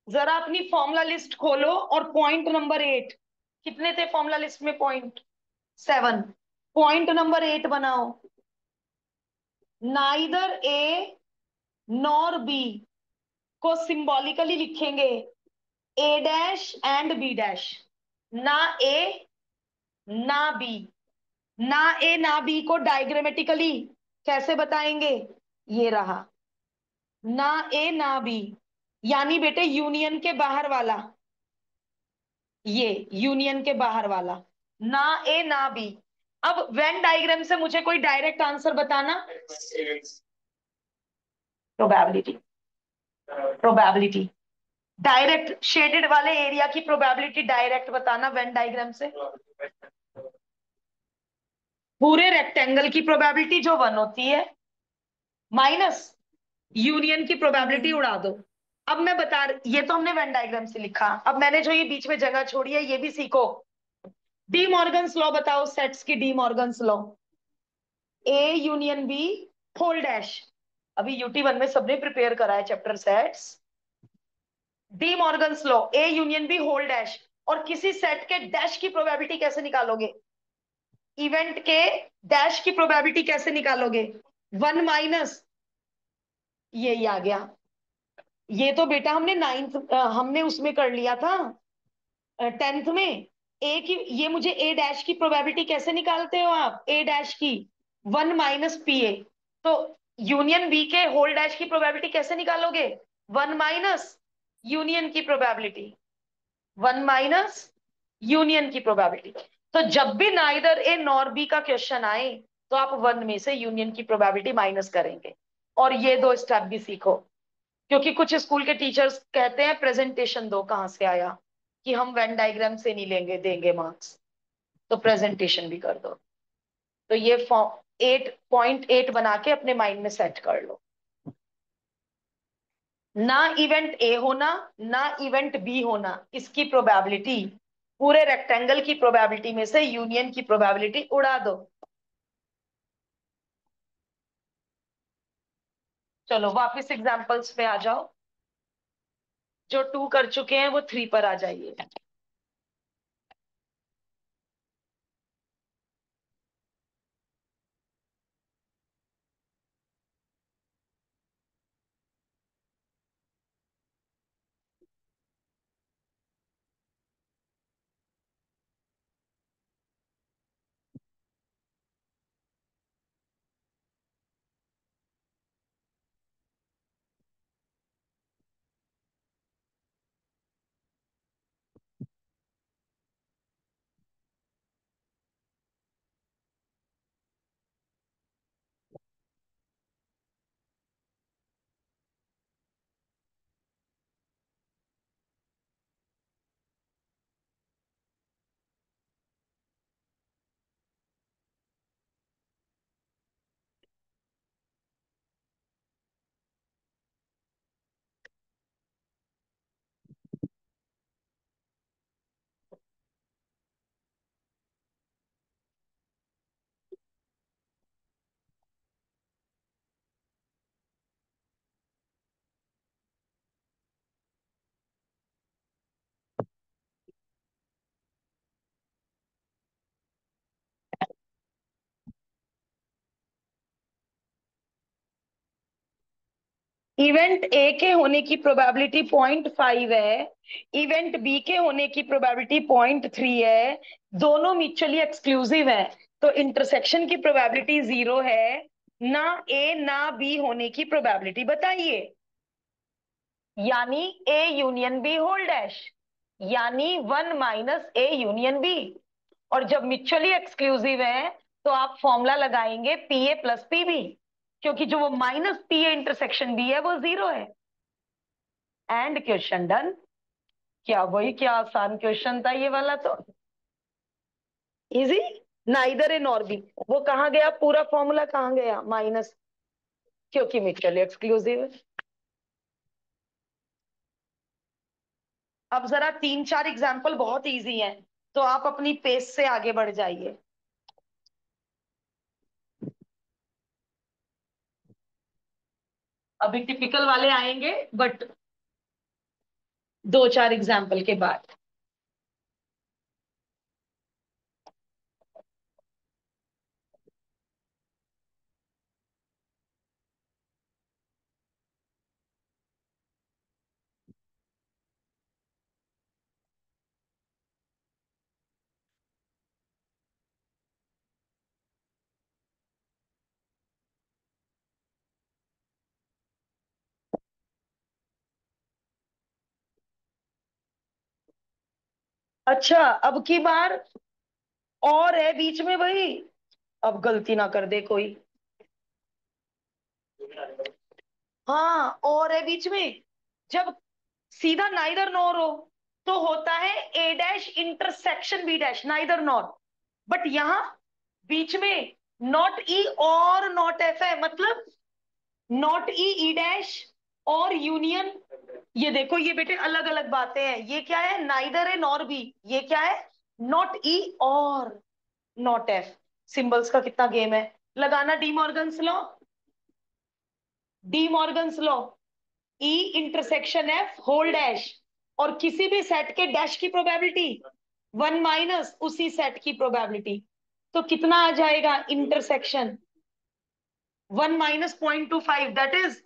जरा अपनी फॉर्मूला लिस्ट खोलो और पॉइंट नंबर 8, कितने थे फॉर्मूला लिस्ट में पॉइंट? 7। पॉइंट नंबर 8 बनाओ, नाइदर ए नॉर बी को सिंबॉलिकली लिखेंगे ए डैश एंड बी डैश। ना ए ना बी, ना ए ना बी को डायग्रामेटिकली कैसे बताएंगे? ये रहा, ना ए ना बी, यानी बेटे यूनियन के बाहर वाला, ये यूनियन के बाहर वाला, ना ए ना बी। अब वेन डायग्राम से मुझे कोई डायरेक्ट आंसर बताना। प्रोबेबिलिटी, प्रोबेबिलिटी डायरेक्ट शेडेड वाले एरिया की प्रोबेबिलिटी डायरेक्ट बताना वेन डायग्राम से। पूरे रेक्टेंगल की प्रोबेबिलिटी जो 1 होती है, माइनस यूनियन की प्रोबेबिलिटी हम्म। उड़ा दो। अब मैं बता ये तो हमने वेन डायग्राम से लिखा, अब मैंने जो ये बीच में जगह छोड़ी है ये भी सीखो। डी मॉर्गन्स लॉ बताओ, सेट्स की De Morgan's law. A union B whole dash, अभी यूटी 1 में सबने प्रिपेयर करा है chapter sets. De Morgan's law, A union B whole dash, और किसी सेट के डैश की प्रोबेबिलिटी कैसे निकालोगे? इवेंट के डैश की प्रोबेबिलिटी कैसे निकालोगे? 1 माइनस, यही आ गया। ये तो बेटा हमने हमने उसमें कर लिया था 10th में। ए की, ये मुझे ए डैश की प्रोबेबिलिटी कैसे निकालते हो आप? ए डैश की 1 माइनस पी ए। तो यूनियन बी के होल डैश की प्रोबेबिलिटी कैसे निकालोगे? 1 माइनस यूनियन की प्रोबेबिलिटी, 1 माइनस यूनियन की प्रोबेबिलिटी। तो जब भी नाइदर ए नॉर बी का क्वेश्चन आए तो आप 1 में से यूनियन की प्रोबेबिलिटी माइनस करेंगे। और ये दो स्टेप भी सीखो, क्योंकि कुछ स्कूल के टीचर्स कहते हैं प्रेजेंटेशन दो, कहां से आया कि हम वेन डायग्राम से नहीं लेंगे देंगे मार्क्स, तो प्रेजेंटेशन भी कर दो। तो ये 8.8 बना के अपने माइंड में सेट कर लो। ना इवेंट ए होना ना इवेंट बी होना, इसकी प्रोबेबिलिटी पूरे रेक्टेंगल की प्रोबेबिलिटी में से यूनियन की प्रोबेबिलिटी उड़ा दो। चलो वापस एग्जांपल्स पे आ जाओ, जो 2 कर चुके हैं वो 3 पर आ जाइए। इवेंट ए के होने की प्रोबेबिलिटी 0.5 है, इवेंट बी के होने की प्रोबेबिलिटी 0.3 है, दोनों म्यूचुअली एक्सक्लूसिव है, तो इंटरसेक्शन की प्रोबेबिलिटी 0 है। ना ए ना बी होने की प्रोबेबिलिटी बताइए। यानी A union B whole dash, यानी 1 - ए यूनियन बी। और जब म्यूचुअली एक्सक्लूसिव है तो आप फॉर्मूला लगाएंगे P A plus P B, क्योंकि जो वो minus P A intersection B है वो 0 है। And question done. क्या वही, क्या आसान क्वेश्चन था ये वाला तो। Easy. Neither A nor B, वो कहाँ गया, पूरा फॉर्मूला कहाँ गया, माइनस, क्योंकि म्यूचुअली एक्सक्लूसिव है। अब जरा 3 4 एग्जाम्पल बहुत इजी हैं, तो आप अपनी पेस से आगे बढ़ जाइए। अभी टिपिकल वाले आएंगे, बट 2 4 एग्जाम्पल के बाद। अच्छा, अब की बार और है बीच में भाई, अब गलती ना कर दे कोई। हाँ, और है बीच में। जब सीधा नाइदर नॉर हो तो होता है A dash intersection B dash, neither nor. But यहां बीच में नॉट ई और नॉट एफ है, मतलब नॉट ई ई डैश और यूनियन। ये देखो, ये बेटे अलग अलग बातें हैं। ये क्या है, नाइदर है नॉर बी। ये क्या है, नॉट ई और नॉट एफ। सिंबल्स का कितना गेम है। लगाना De Morgan's law. De Morgan's law, E intersection F whole dash, और किसी भी सेट के डैश की प्रोबेबिलिटी 1 - उसी सेट की प्रोबेबिलिटी। तो कितना आ जाएगा इंटरसेक्शन, 1 - 0.25, दैट इज,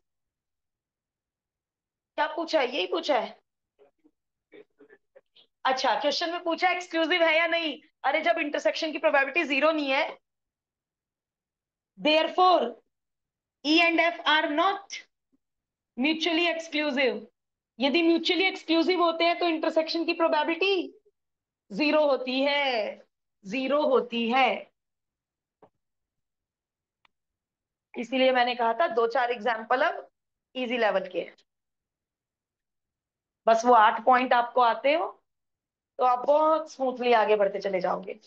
क्या पूछा है, यही पूछा है। अच्छा, क्वेश्चन में पूछा एक्सक्लूसिव है या नहीं। अरे जब इंटरसेक्शन की प्रोबेबिलिटी 0 नहीं है, therefore E and F R not mutually exclusive. यदि म्यूचुअली एक्सक्लूसिव होते हैं तो इंटरसेक्शन की प्रोबेबिलिटी 0 होती है, 0 होती है। इसीलिए मैंने कहा था 2 4 एग्जाम्पल अब इजी लेवल के हैं। बस वो 8 पॉइंट आपको आते हो तो आप बहुत स्मूथली आगे बढ़ते चले जाओगे।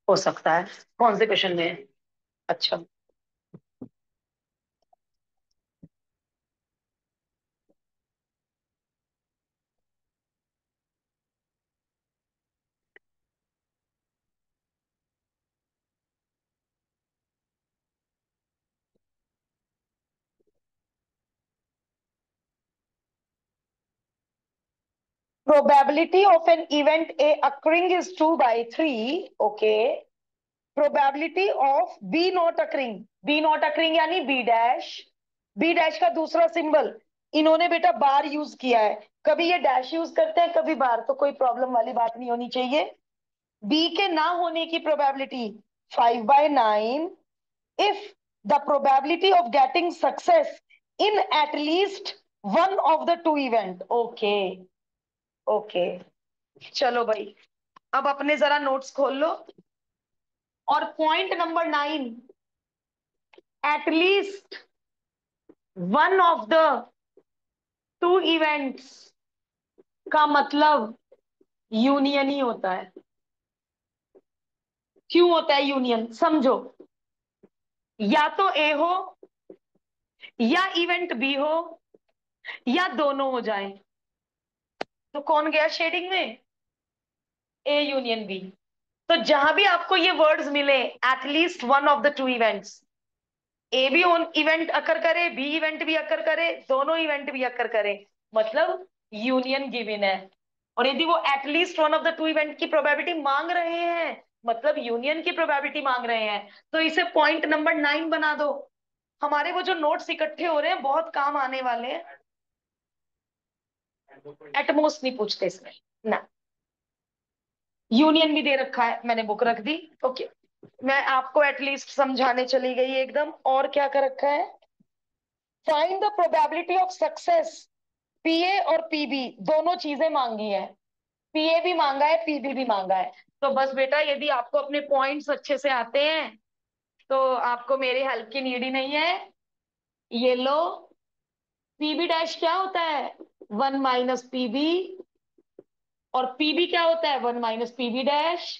हो सकता है। कौन से क्वेश्चन में है? अच्छा, probability of an event A occurring is 2/3. Okay. Probability of B not occurring, B not occurring यानी B डैश, B डैश का दूसरा सिंबल इन्होंने बेटा बार यूज किया है। कभी ये डैश यूज करते हैं, कभी बार, तो कोई प्रॉब्लम वाली बात नहीं होनी चाहिए। बी के ना होने की probability 5/9 if the probability of getting success in at least one of the two event। Okay, okay, चलो भाई, अब अपने जरा नोट्स खोल लो। और point number 9, at least one of the two events का मतलब यूनियन ही होता है। क्यों होता है यूनियन, समझो। या तो ए हो, या इवेंट बी हो, या दोनों हो जाए। तो कौन गया शेडिंग में, ए यूनियन बी। तो जहां भी आपको ये वर्ड्स मिले, at least one of the two events, A भी इवेंट अकर करे, बी इवेंट भी अकर करे, दोनों इवेंट भी अकर करे, मतलब यूनियन गिवन है। और यदि वो at least one of the to event की प्रोबेबिलिटी मांग रहे हैं, मतलब यूनियन की प्रोबेबिलिटी मांग रहे हैं, तो इसे पॉइंट नंबर 9 बना दो। हमारे वो जो नोट्स इकट्ठे हो रहे हैं बहुत काम आने वाले हैं। एटमोस्ट नहीं पूछते इसमें ना। यूनियन भी दे रखा है, मैंने बुक रख दी। ओके, मैं आपको एटलीस्ट समझाने चली गई एकदम। और क्या कर रखा है? Find the probability of success. PA और पीबी दोनों चीजें मांगी है। पीए भी मांगा है, पीबी भी मांगा है। तो बस बेटा, यदि आपको अपने पॉइंट्स अच्छे से आते हैं तो आपको मेरी हेल्प की नीड ही नहीं है। ये लो, पीबी डैश क्या होता है? 1 - पीबी। और पीबी क्या होता है? 1 - पीबी डैश।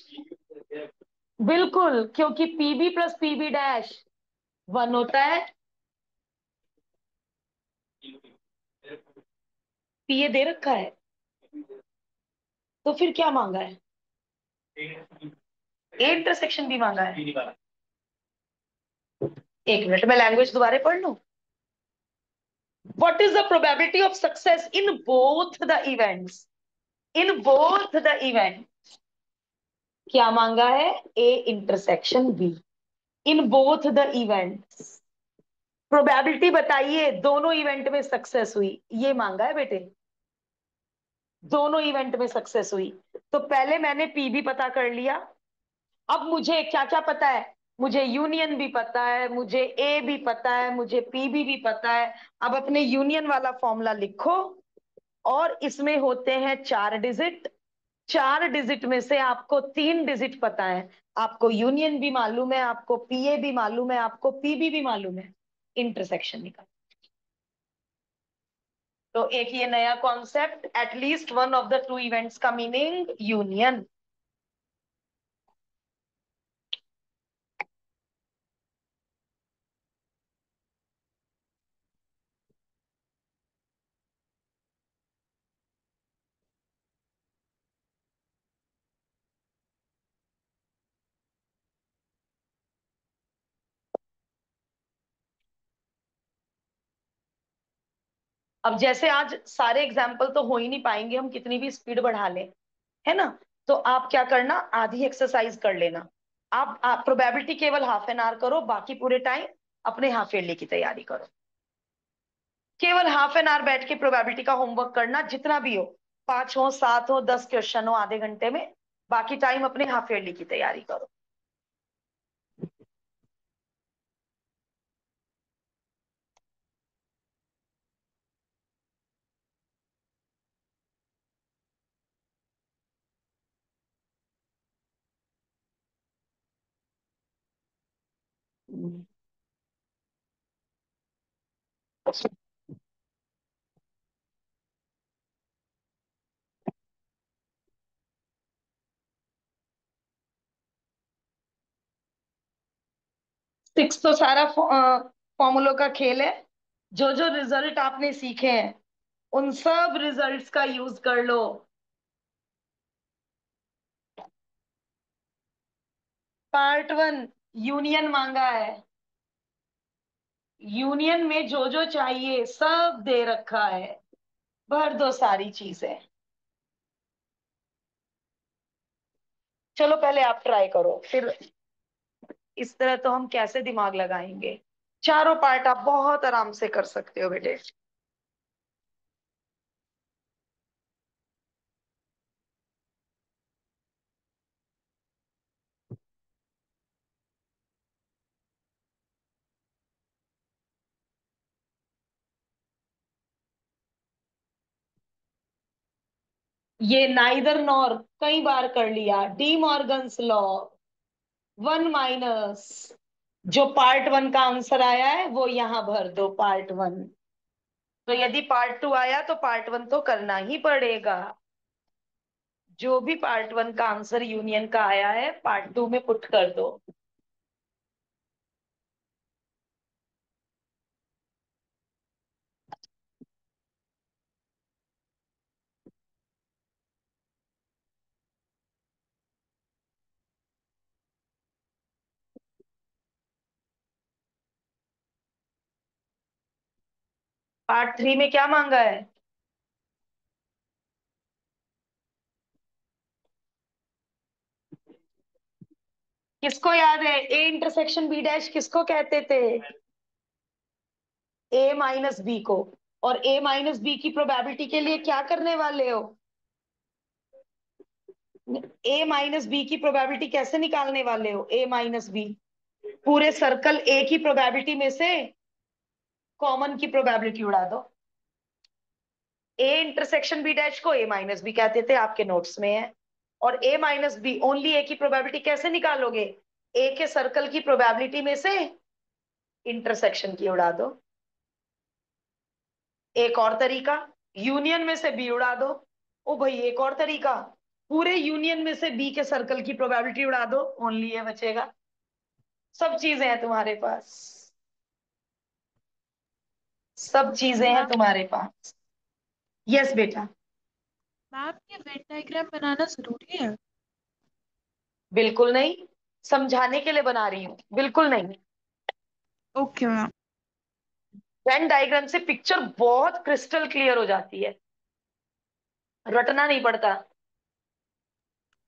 बिल्कुल, क्योंकि पीबी प्लस पीबी डैश 1 होता है। पीए दे रखा है, तो फिर क्या मांगा है? ए इंटरसेक्शन भी मांगा है। एक मिनट, मैं लैंग्वेज दोबारा पढ़ लूं। What is the probability of success in both the events? In both the event क्या मांगा है? A intersection B. In both the events probability बताइए दोनों इवेंट में सक्सेस हुई, ये मांगा है बेटे। दोनों इवेंट में सक्सेस हुई। तो पहले मैंने पी भी पता कर लिया। अब मुझे क्या क्या पता है? मुझे यूनियन भी पता है, मुझे ए भी पता है, मुझे पीबी भी पता है। अब अपने यूनियन वाला फॉर्मूला लिखो, और इसमें होते हैं 4 डिजिट। 4 डिजिट में से आपको 3 डिजिट पता है। आपको यूनियन भी मालूम है, आपको पीए भी मालूम है, आपको पीबी भी मालूम है। इंटरसेक्शन निकाल। तो एक ये नया concept, at least one of the two events का मीनिंग यूनियन। अब जैसे आज सारे एग्जाम्पल तो हो ही नहीं पाएंगे, हम कितनी भी स्पीड बढ़ा लें, है ना? तो आप क्या करना, आधी एक्सरसाइज कर लेना। आप प्रोबेबिलिटी केवल हाफ एन आवर करो, बाकी पूरे टाइम अपने हाफ ईयरली की तैयारी करो। केवल हाफ एन आवर बैठ के प्रोबेबिलिटी का होमवर्क करना, जितना भी हो, 5 हो, 7 हो, 10 क्वेश्चन हो आधे घंटे में। बाकी टाइम अपने हाफ ईयरली की तैयारी करो। सिक्स तो सारा फॉर्मूलों का खेल है। जो जो रिजल्ट आपने सीखे हैं, उन सब रिजल्ट्स का यूज कर लो। पार्ट 1 यूनियन मांगा है। यूनियन में जो जो चाहिए सब दे रखा है, भर दो सारी चीजें। चलो पहले आप ट्राई करो, फिर इस तरह तो हम कैसे दिमाग लगाएंगे। चारों पार्ट आप बहुत आराम से कर सकते हो बेटे। ये नाइदर नॉर कई बार कर लिया, डी मॉर्गन्स लॉ। 1 - जो पार्ट 1 का आंसर आया है वो यहां भर दो, पार्ट 1। तो यदि पार्ट 2 आया तो पार्ट 1 तो करना ही पड़ेगा। जो भी पार्ट 1 का आंसर यूनियन का आया है, पार्ट 2 में पुट कर दो। पार्ट 3 में क्या मांगा है? किसको याद है ए इंटरसेक्शन बी डैश किसको कहते थे? ए माइनस बी को। और ए माइनस बी की प्रोबेबिलिटी के लिए क्या करने वाले हो? ए माइनस बी की प्रोबेबिलिटी कैसे निकालने वाले हो? ए माइनस बी पूरे सर्कल ए की प्रोबेबिलिटी में से कॉमन की प्रोबेबिलिटी उड़ा दो। ए इंटरसेक्शन बी डैश को ए माइनस बी कहते थे, आपके नोट्स में है। और ए माइनस बी ओनली ए की प्रोबेबिलिटी कैसे निकालोगे? ए के सर्कल की प्रोबेबिलिटी में से इंटरसेक्शन की उड़ा दो। एक और तरीका, यूनियन में से बी उड़ा दो। ओ भाई एक और तरीका, पूरे यूनियन में से बी के सर्कल की प्रोबेबिलिटी उड़ा दो, ओनली ये बचेगा। सब चीजें हैं तुम्हारे पास, सब चीजें हैं मैम तुम्हारे पास। यस बेटा। मैम ये वेन डायग्राम बनाना जरूरी है? बिल्कुल नहीं, समझाने के लिए बना रही हूँ, बिल्कुल नहीं। Okay ma'am. वेन डायग्राम से पिक्चर बहुत क्रिस्टल क्लियर हो जाती है, रटना नहीं पड़ता।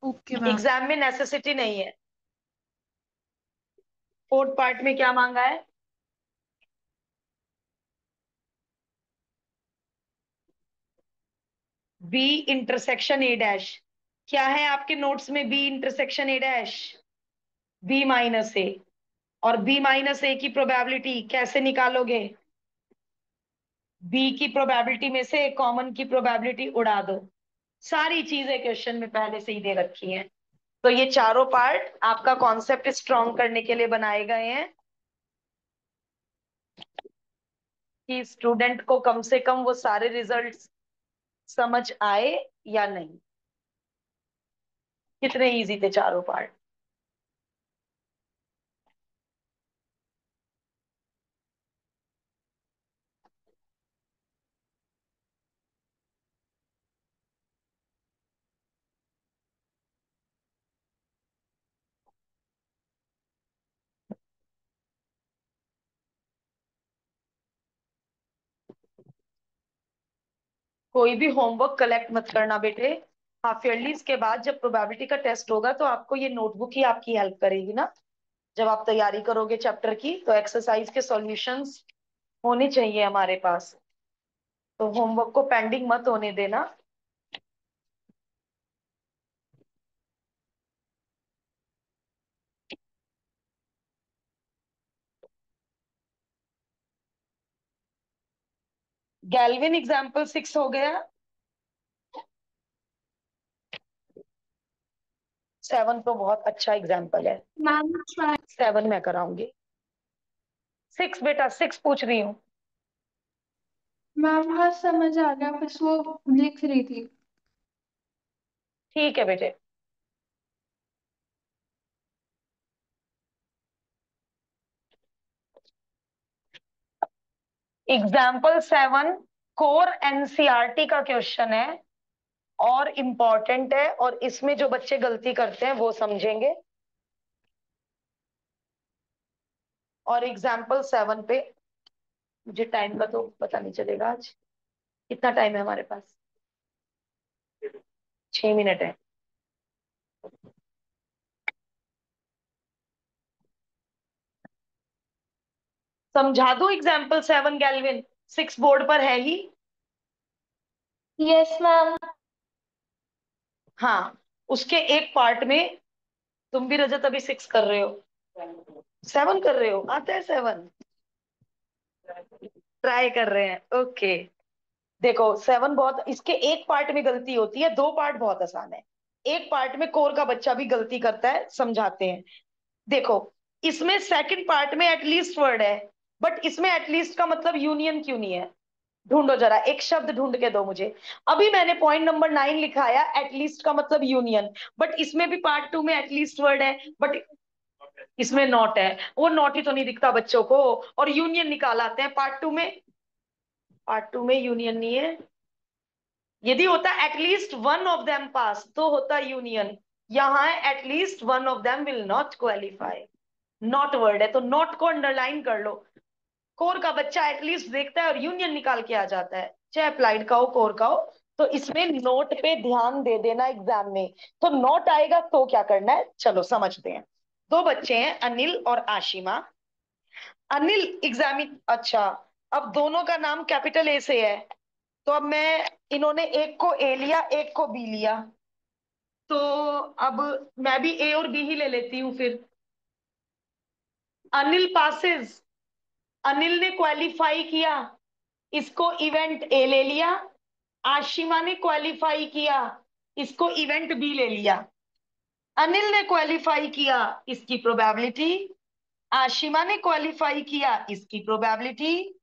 Okay ma'am. एग्जाम में नेसेसिटी नहीं है। फोर्थ पार्ट में क्या मांगा है? B intersection A dash. क्या है आपके नोट्स में B intersection A dash? B minus A. और बी माइनस ए की प्रोबेबिलिटी कैसे निकालोगे? बी की प्रोबेबिलिटी में से कॉमन की प्रोबेबिलिटी उड़ा दो। सारी चीजें क्वेश्चन में पहले से ही दे रखी हैं। तो ये चारों पार्ट आपका कॉन्सेप्ट स्ट्रॉन्ग करने के लिए बनाए गए हैं कि स्टूडेंट को कम से कम वो सारे रिजल्ट्स समझ आए या नहीं। कितने इजी थे चारों पार्ट। कोई भी होमवर्क कलेक्ट मत करना बेटे। हाफ ईयरलीज के बाद जब प्रोबेबिलिटी का टेस्ट होगा तो आपको ये नोटबुक ही आपकी हेल्प करेगी ना। जब आप तैयारी करोगे चैप्टर की तो एक्सरसाइज के सॉल्यूशंस होने चाहिए हमारे पास। तो होमवर्क को पेंडिंग मत होने देना। गैल्विन एग्जाम्पल 6 हो गया। 7 तो बहुत अच्छा एग्जाम्पल है। Ma'am try. 7 मैं कराऊंगी। 6 बेटा 6 पूछ रही हूँ। मैम हाँ समझ आ गया, बस वो लिख रही थी। ठीक है बेटे। एग्जाम्पल 7 कोर एनसीईआरटी का क्वेश्चन है और इम्पोर्टेंट है, और इसमें जो बच्चे गलती करते हैं वो समझेंगे। और एग्जाम्पल 7 पे मुझे टाइम का तो पता नहीं चलेगा आज। कितना टाइम है हमारे पास? 6 मिनट है। समझा दो एग्जाम्पल 7 गैल्विन, 6 बोर्ड पर है ही। Yes ma'am. हाँ, उसके एक पार्ट में तुम भी रजत अभी 6 कर रहे हो, 7 कर रहे हो, आता है 7, ट्राई कर रहे हैं, ओके। देखो 7 बहुत, इसके एक पार्ट में गलती होती है, दो पार्ट बहुत आसान है। एक पार्ट में कोर का बच्चा भी गलती करता है, समझाते हैं। देखो इसमें सेकंड पार्ट में एटलीस्ट वर्ड है, बट इसमें एटलीस्ट का मतलब यूनियन क्यों नहीं है? ढूंढो जरा, एक शब्द ढूंढ के दो मुझे। अभी मैंने पॉइंट नंबर 9 लिखाया, एटलीस्ट का मतलब यूनियन, बट इसमें भी पार्ट 2 में एटलीस्ट वर्ड है, बट इसमें नॉट है। वो नॉट ही तो नहीं दिखता बच्चों को, और यूनियन निकाल आते हैं पार्ट 2 में। पार्ट 2 में यूनियन नहीं है। यदि होता at least one of them pass तो होता यूनियन। यहाँ है at least one of them will not qualify. Not word है तो नॉट को अंडरलाइन कर लो। कोर का बच्चा एटलीस्ट देखता है और यूनियन निकाल के आ जाता है, चाहे अप्लाइड का हो कोर का हो। तो इसमें नोट पे ध्यान दे देना एग्जाम में। तो नोट आएगा तो क्या करना है, चलो समझते हैं। दो बच्चे हैं, अनिल और आशिमा। अनिल एग्जामिन, अच्छा, अब दोनों का नाम कैपिटल ए से है। तो अब मैं, इन्होंने एक को ए लिया एक को बी लिया, तो अब मैं भी ए और बी ही ले लेती हूँ फिर। अनिल पासेस, अनिल ने क्वालिफाई किया, इसको इवेंट ए ले लिया। आशिमा ने क्वालिफाई किया, इसको इवेंट बी ले लिया। अनिल ने क्वालिफाई किया, इसकी प्रोबेबिलिटी। आशिमा ने क्वालिफाई किया, इसकी प्रोबेबिलिटी।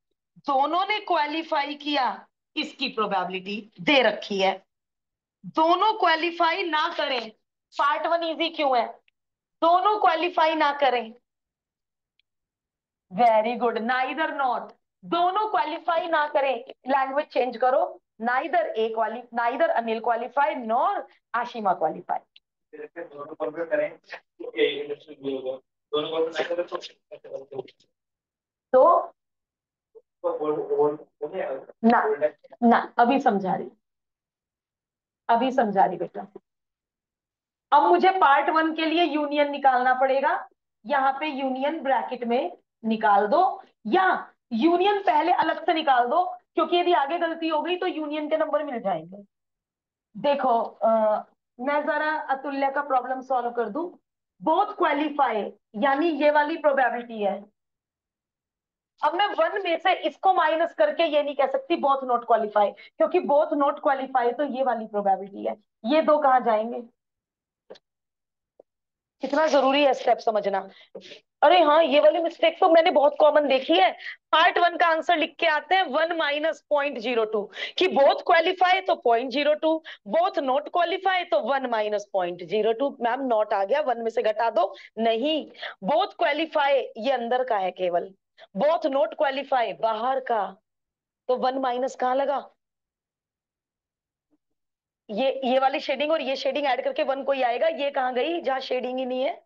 दोनों ने क्वालिफाई किया, इसकी प्रोबेबिलिटी दे रखी है। दोनों क्वालिफाई ना करें, पार्ट वन इजी क्यों है, दोनों क्वालिफाई ना करें। वेरी गुड, नाइदर नॉट, दोनों क्वालिफाई ना करें। लैंग्वेज चेंज करो, नाइदर ए क्वाली neither Anil qualify nor Ashima qualify. दोनों क्वालिफाई करें तो ए इंडस्ट्री भी होगा, दोनों क्वालिफाई करें तो ना, ना अभी समझा रही, अभी समझा रही बेटा। अब मुझे पार्ट वन के लिए यूनियन निकालना पड़ेगा, यहाँ पे यूनियन ब्रैकेट में निकाल दो, या यूनियन पहले अलग से निकाल दो, क्योंकि यदि आगे गलती हो गई तो यूनियन के नंबर मिल जाएंगे। देखो मैं जरा अतुल्य का प्रॉब्लम सॉल्व कर दूं। बोथ क्वालिफाई, यानी ये वाली प्रोबेबिलिटी है। अब मैं वन में से इसको माइनस करके ये नहीं कह सकती बोथ नॉट क्वालिफाई, क्योंकि बोथ नॉट क्वालिफाई तो ये वाली प्रोबेबिलिटी है। ये दो कहाँ जाएंगे, कितना जरूरी है स्टेप समझना। अरे हाँ, ये वाली मिस्टेक तो मैंने बहुत कॉमन देखी है। पार्ट वन का आंसर लिख के आते हैं 1 - 0.02, कि बोथ क्वालिफाई तो 0.02, बोथ नॉट क्वालिफाई तो 1 - 0.02। मैम नॉट आ गया, वन में से घटा दो। नहीं, बोथ क्वालिफाई ये अंदर का है केवल, बोथ नॉट क्वालिफाई बाहर का। तो वन माइनस कहाँ लगा, ये वाली शेडिंग और ये शेडिंग ऐड करके वन कोई आएगा, ये कहाँ गई जहां शेडिंग ही नहीं है।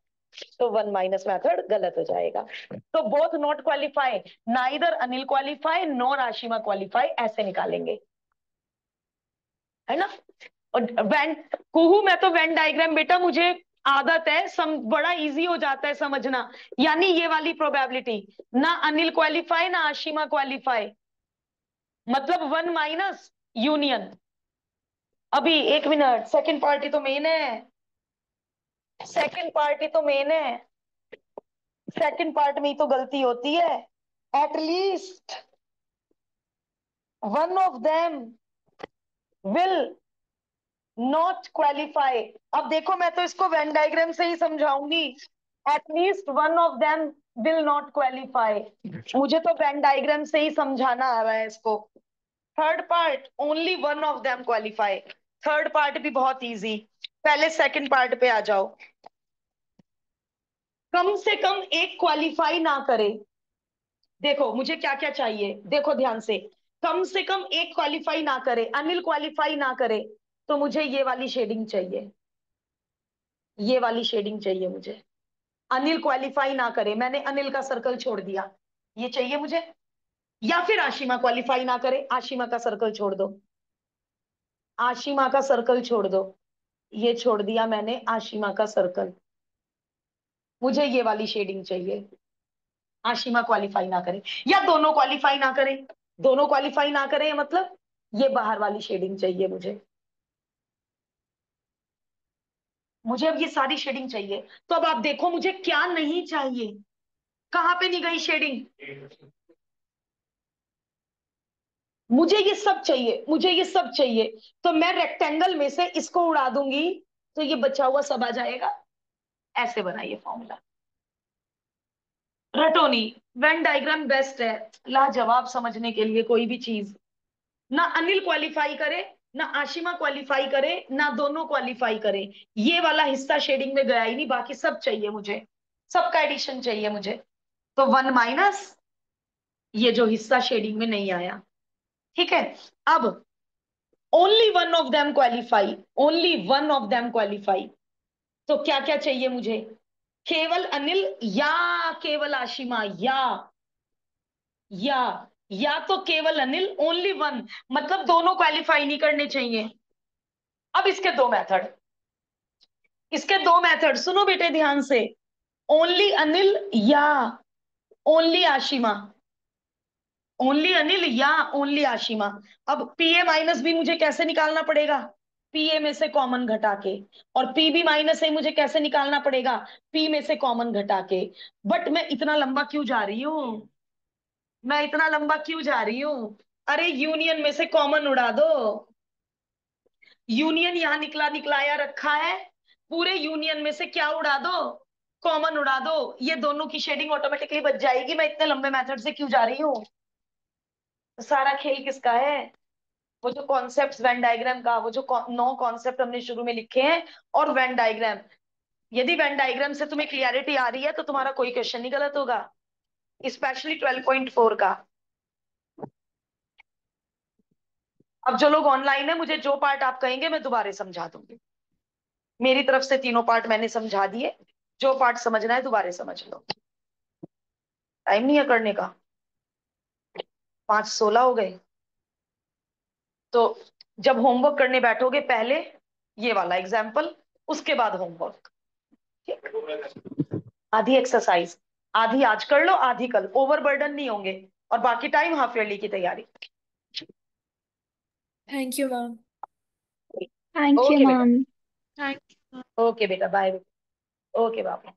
तो वन माइनस मेथड गलत हो जाएगा। तो both not qualify, neither Anil qualify nor Ashima qualify, ऐसे निकालेंगे, है ना। और वेन कुहू, मैं तो वेन डायग्राम बेटा मुझे आदत है, बड़ा इजी हो जाता है समझना। यानी ये वाली प्रोबेबिलिटी, ना अनिल क्वालिफाई ना आशिमा क्वालिफाई, मतलब वन माइनस यूनियन। अभी एक मिनट, सेकंड पार्टी तो मेन है, सेकंड पार्टी तो मेन है, सेकंड पार्ट में ही तो गलती होती है। At least one of them will not qualify. अब देखो मैं तो इसको वेन डायग्राम से ही समझाऊंगी। At least one of them will not qualify, मुझे तो वेन डायग्राम से ही समझाना आ रहा है इसको। Third part only one of them qualify, third part भी बहुत इजी। पहले सेकंड पार्ट पे आ जाओ। कम से कम एक क्वालिफाई ना करे। देखो मुझे क्या क्या चाहिए, देखो ध्यान से कम एक क्वालिफाई ना करे, अनिल क्वालिफाई ना करे, तो मुझे ये वाली शेडिंग चाहिए, ये वाली शेडिंग चाहिए मुझे। अनिल क्वालिफाई ना करे, मैंने अनिल का सर्कल छोड़ दिया, ये चाहिए मुझे। या फिर आशिमा क्वालिफाई ना करे, आशिमा का सर्कल छोड़ दो, आशिमा का सर्कल छोड़ दो, ये छोड़ दिया मैंने आशिमा का सर्कल। मुझे ये वाली शेडिंग चाहिए, आशिमा क्वालिफाई ना करे या दोनों क्वालिफाई ना करे। दोनों क्वालिफाई ना करे मतलब ये बाहर वाली शेडिंग चाहिए मुझे। मुझे अब ये सारी शेडिंग चाहिए। तो अब आप देखो मुझे क्या नहीं चाहिए, कहां पे नहीं गई शेडिंग। मुझे ये सब चाहिए, मुझे ये सब चाहिए। तो मैं रेक्टेंगल में से इसको उड़ा दूंगी, तो ये बचा हुआ सब आ जाएगा। ऐसे बनाइए फॉर्मूला, रटोनी। वेन डायग्राम बेस्ट है लाजवाब समझने के लिए कोई भी चीज। ना अनिल क्वालिफाई करे, ना आशिमा क्वालिफाई करे, ना दोनों क्वालिफाई करे। ये वाला हिस्सा शेडिंग में गया ही नहीं, बाकी सब चाहिए मुझे, सबका एडिशन चाहिए मुझे। तो वन माइनस ये जो हिस्सा शेडिंग में नहीं आया, ठीक है। अब only one of them qualify, only one of them qualify, तो क्या क्या चाहिए मुझे, केवल अनिल या केवल आशिमा, या या तो केवल अनिल, ओनली वन, मतलब दोनों क्वालिफाई नहीं करने चाहिए। अब इसके दो मेथड सुनो बेटे ध्यान से, ओनली अनिल या ओनली आशिमा, ओनली अनिल या ओनली आशिमा। अब पी ए माइनस बी मुझे कैसे निकालना पड़ेगा, पी ए में से कॉमन घटा के, और पी बी माइनस ए मुझे कैसे निकालना पड़ेगा, पी में से कॉमन घटा के। बट मैं इतना लंबा क्यों जा रही हूं, मैं इतना लंबा क्यों जा रही हूं, अरे यूनियन में से कॉमन उड़ा दो, यूनियन यहां निकला निकलाया रखा है, पूरे यूनियन में से क्या उड़ा दो, कॉमन उड़ा दो, ये दोनों की शेडिंग ऑटोमेटिकली बच जाएगी। मैं इतने लंबे मेथड से क्यों जा रही हूँ, तो सारा खेल किसका है, वो जो कॉन्सेप्ट वेन डायग्राम का, वो जो 9 कॉन्सेप्ट हमने शुरू में लिखे हैं, और वेन डायग्राम। यदि वेन डायग्राम से तुम्हें क्लियरिटी आ रही है तो तुम्हारा कोई क्वेश्चन नहीं गलत होगा, स्पेशली 12.4 का। अब जो लोग ऑनलाइन है, मुझे जो पार्ट आप कहेंगे मैं दोबारा समझा दूंगी, मेरी तरफ से तीनों पार्ट मैंने समझा दिए, जो पार्ट समझना है दोबारा समझ लो, टाइम नहीं है करने का, 5:16 हो गए। तो जब होमवर्क करने बैठोगे पहले ये वाला एग्जाम्पल, उसके बाद होमवर्क, ठीक, आधी एक्सरसाइज, आधी आज कर लो आधी कल, ओवरबर्डन नहीं होंगे, और बाकी टाइम हाफ ईयरली की तैयारी। Thank you ma'am. Thank you okay बेटा, मैम। Thank you. ओके बेटा, बाय। ओके बाबा।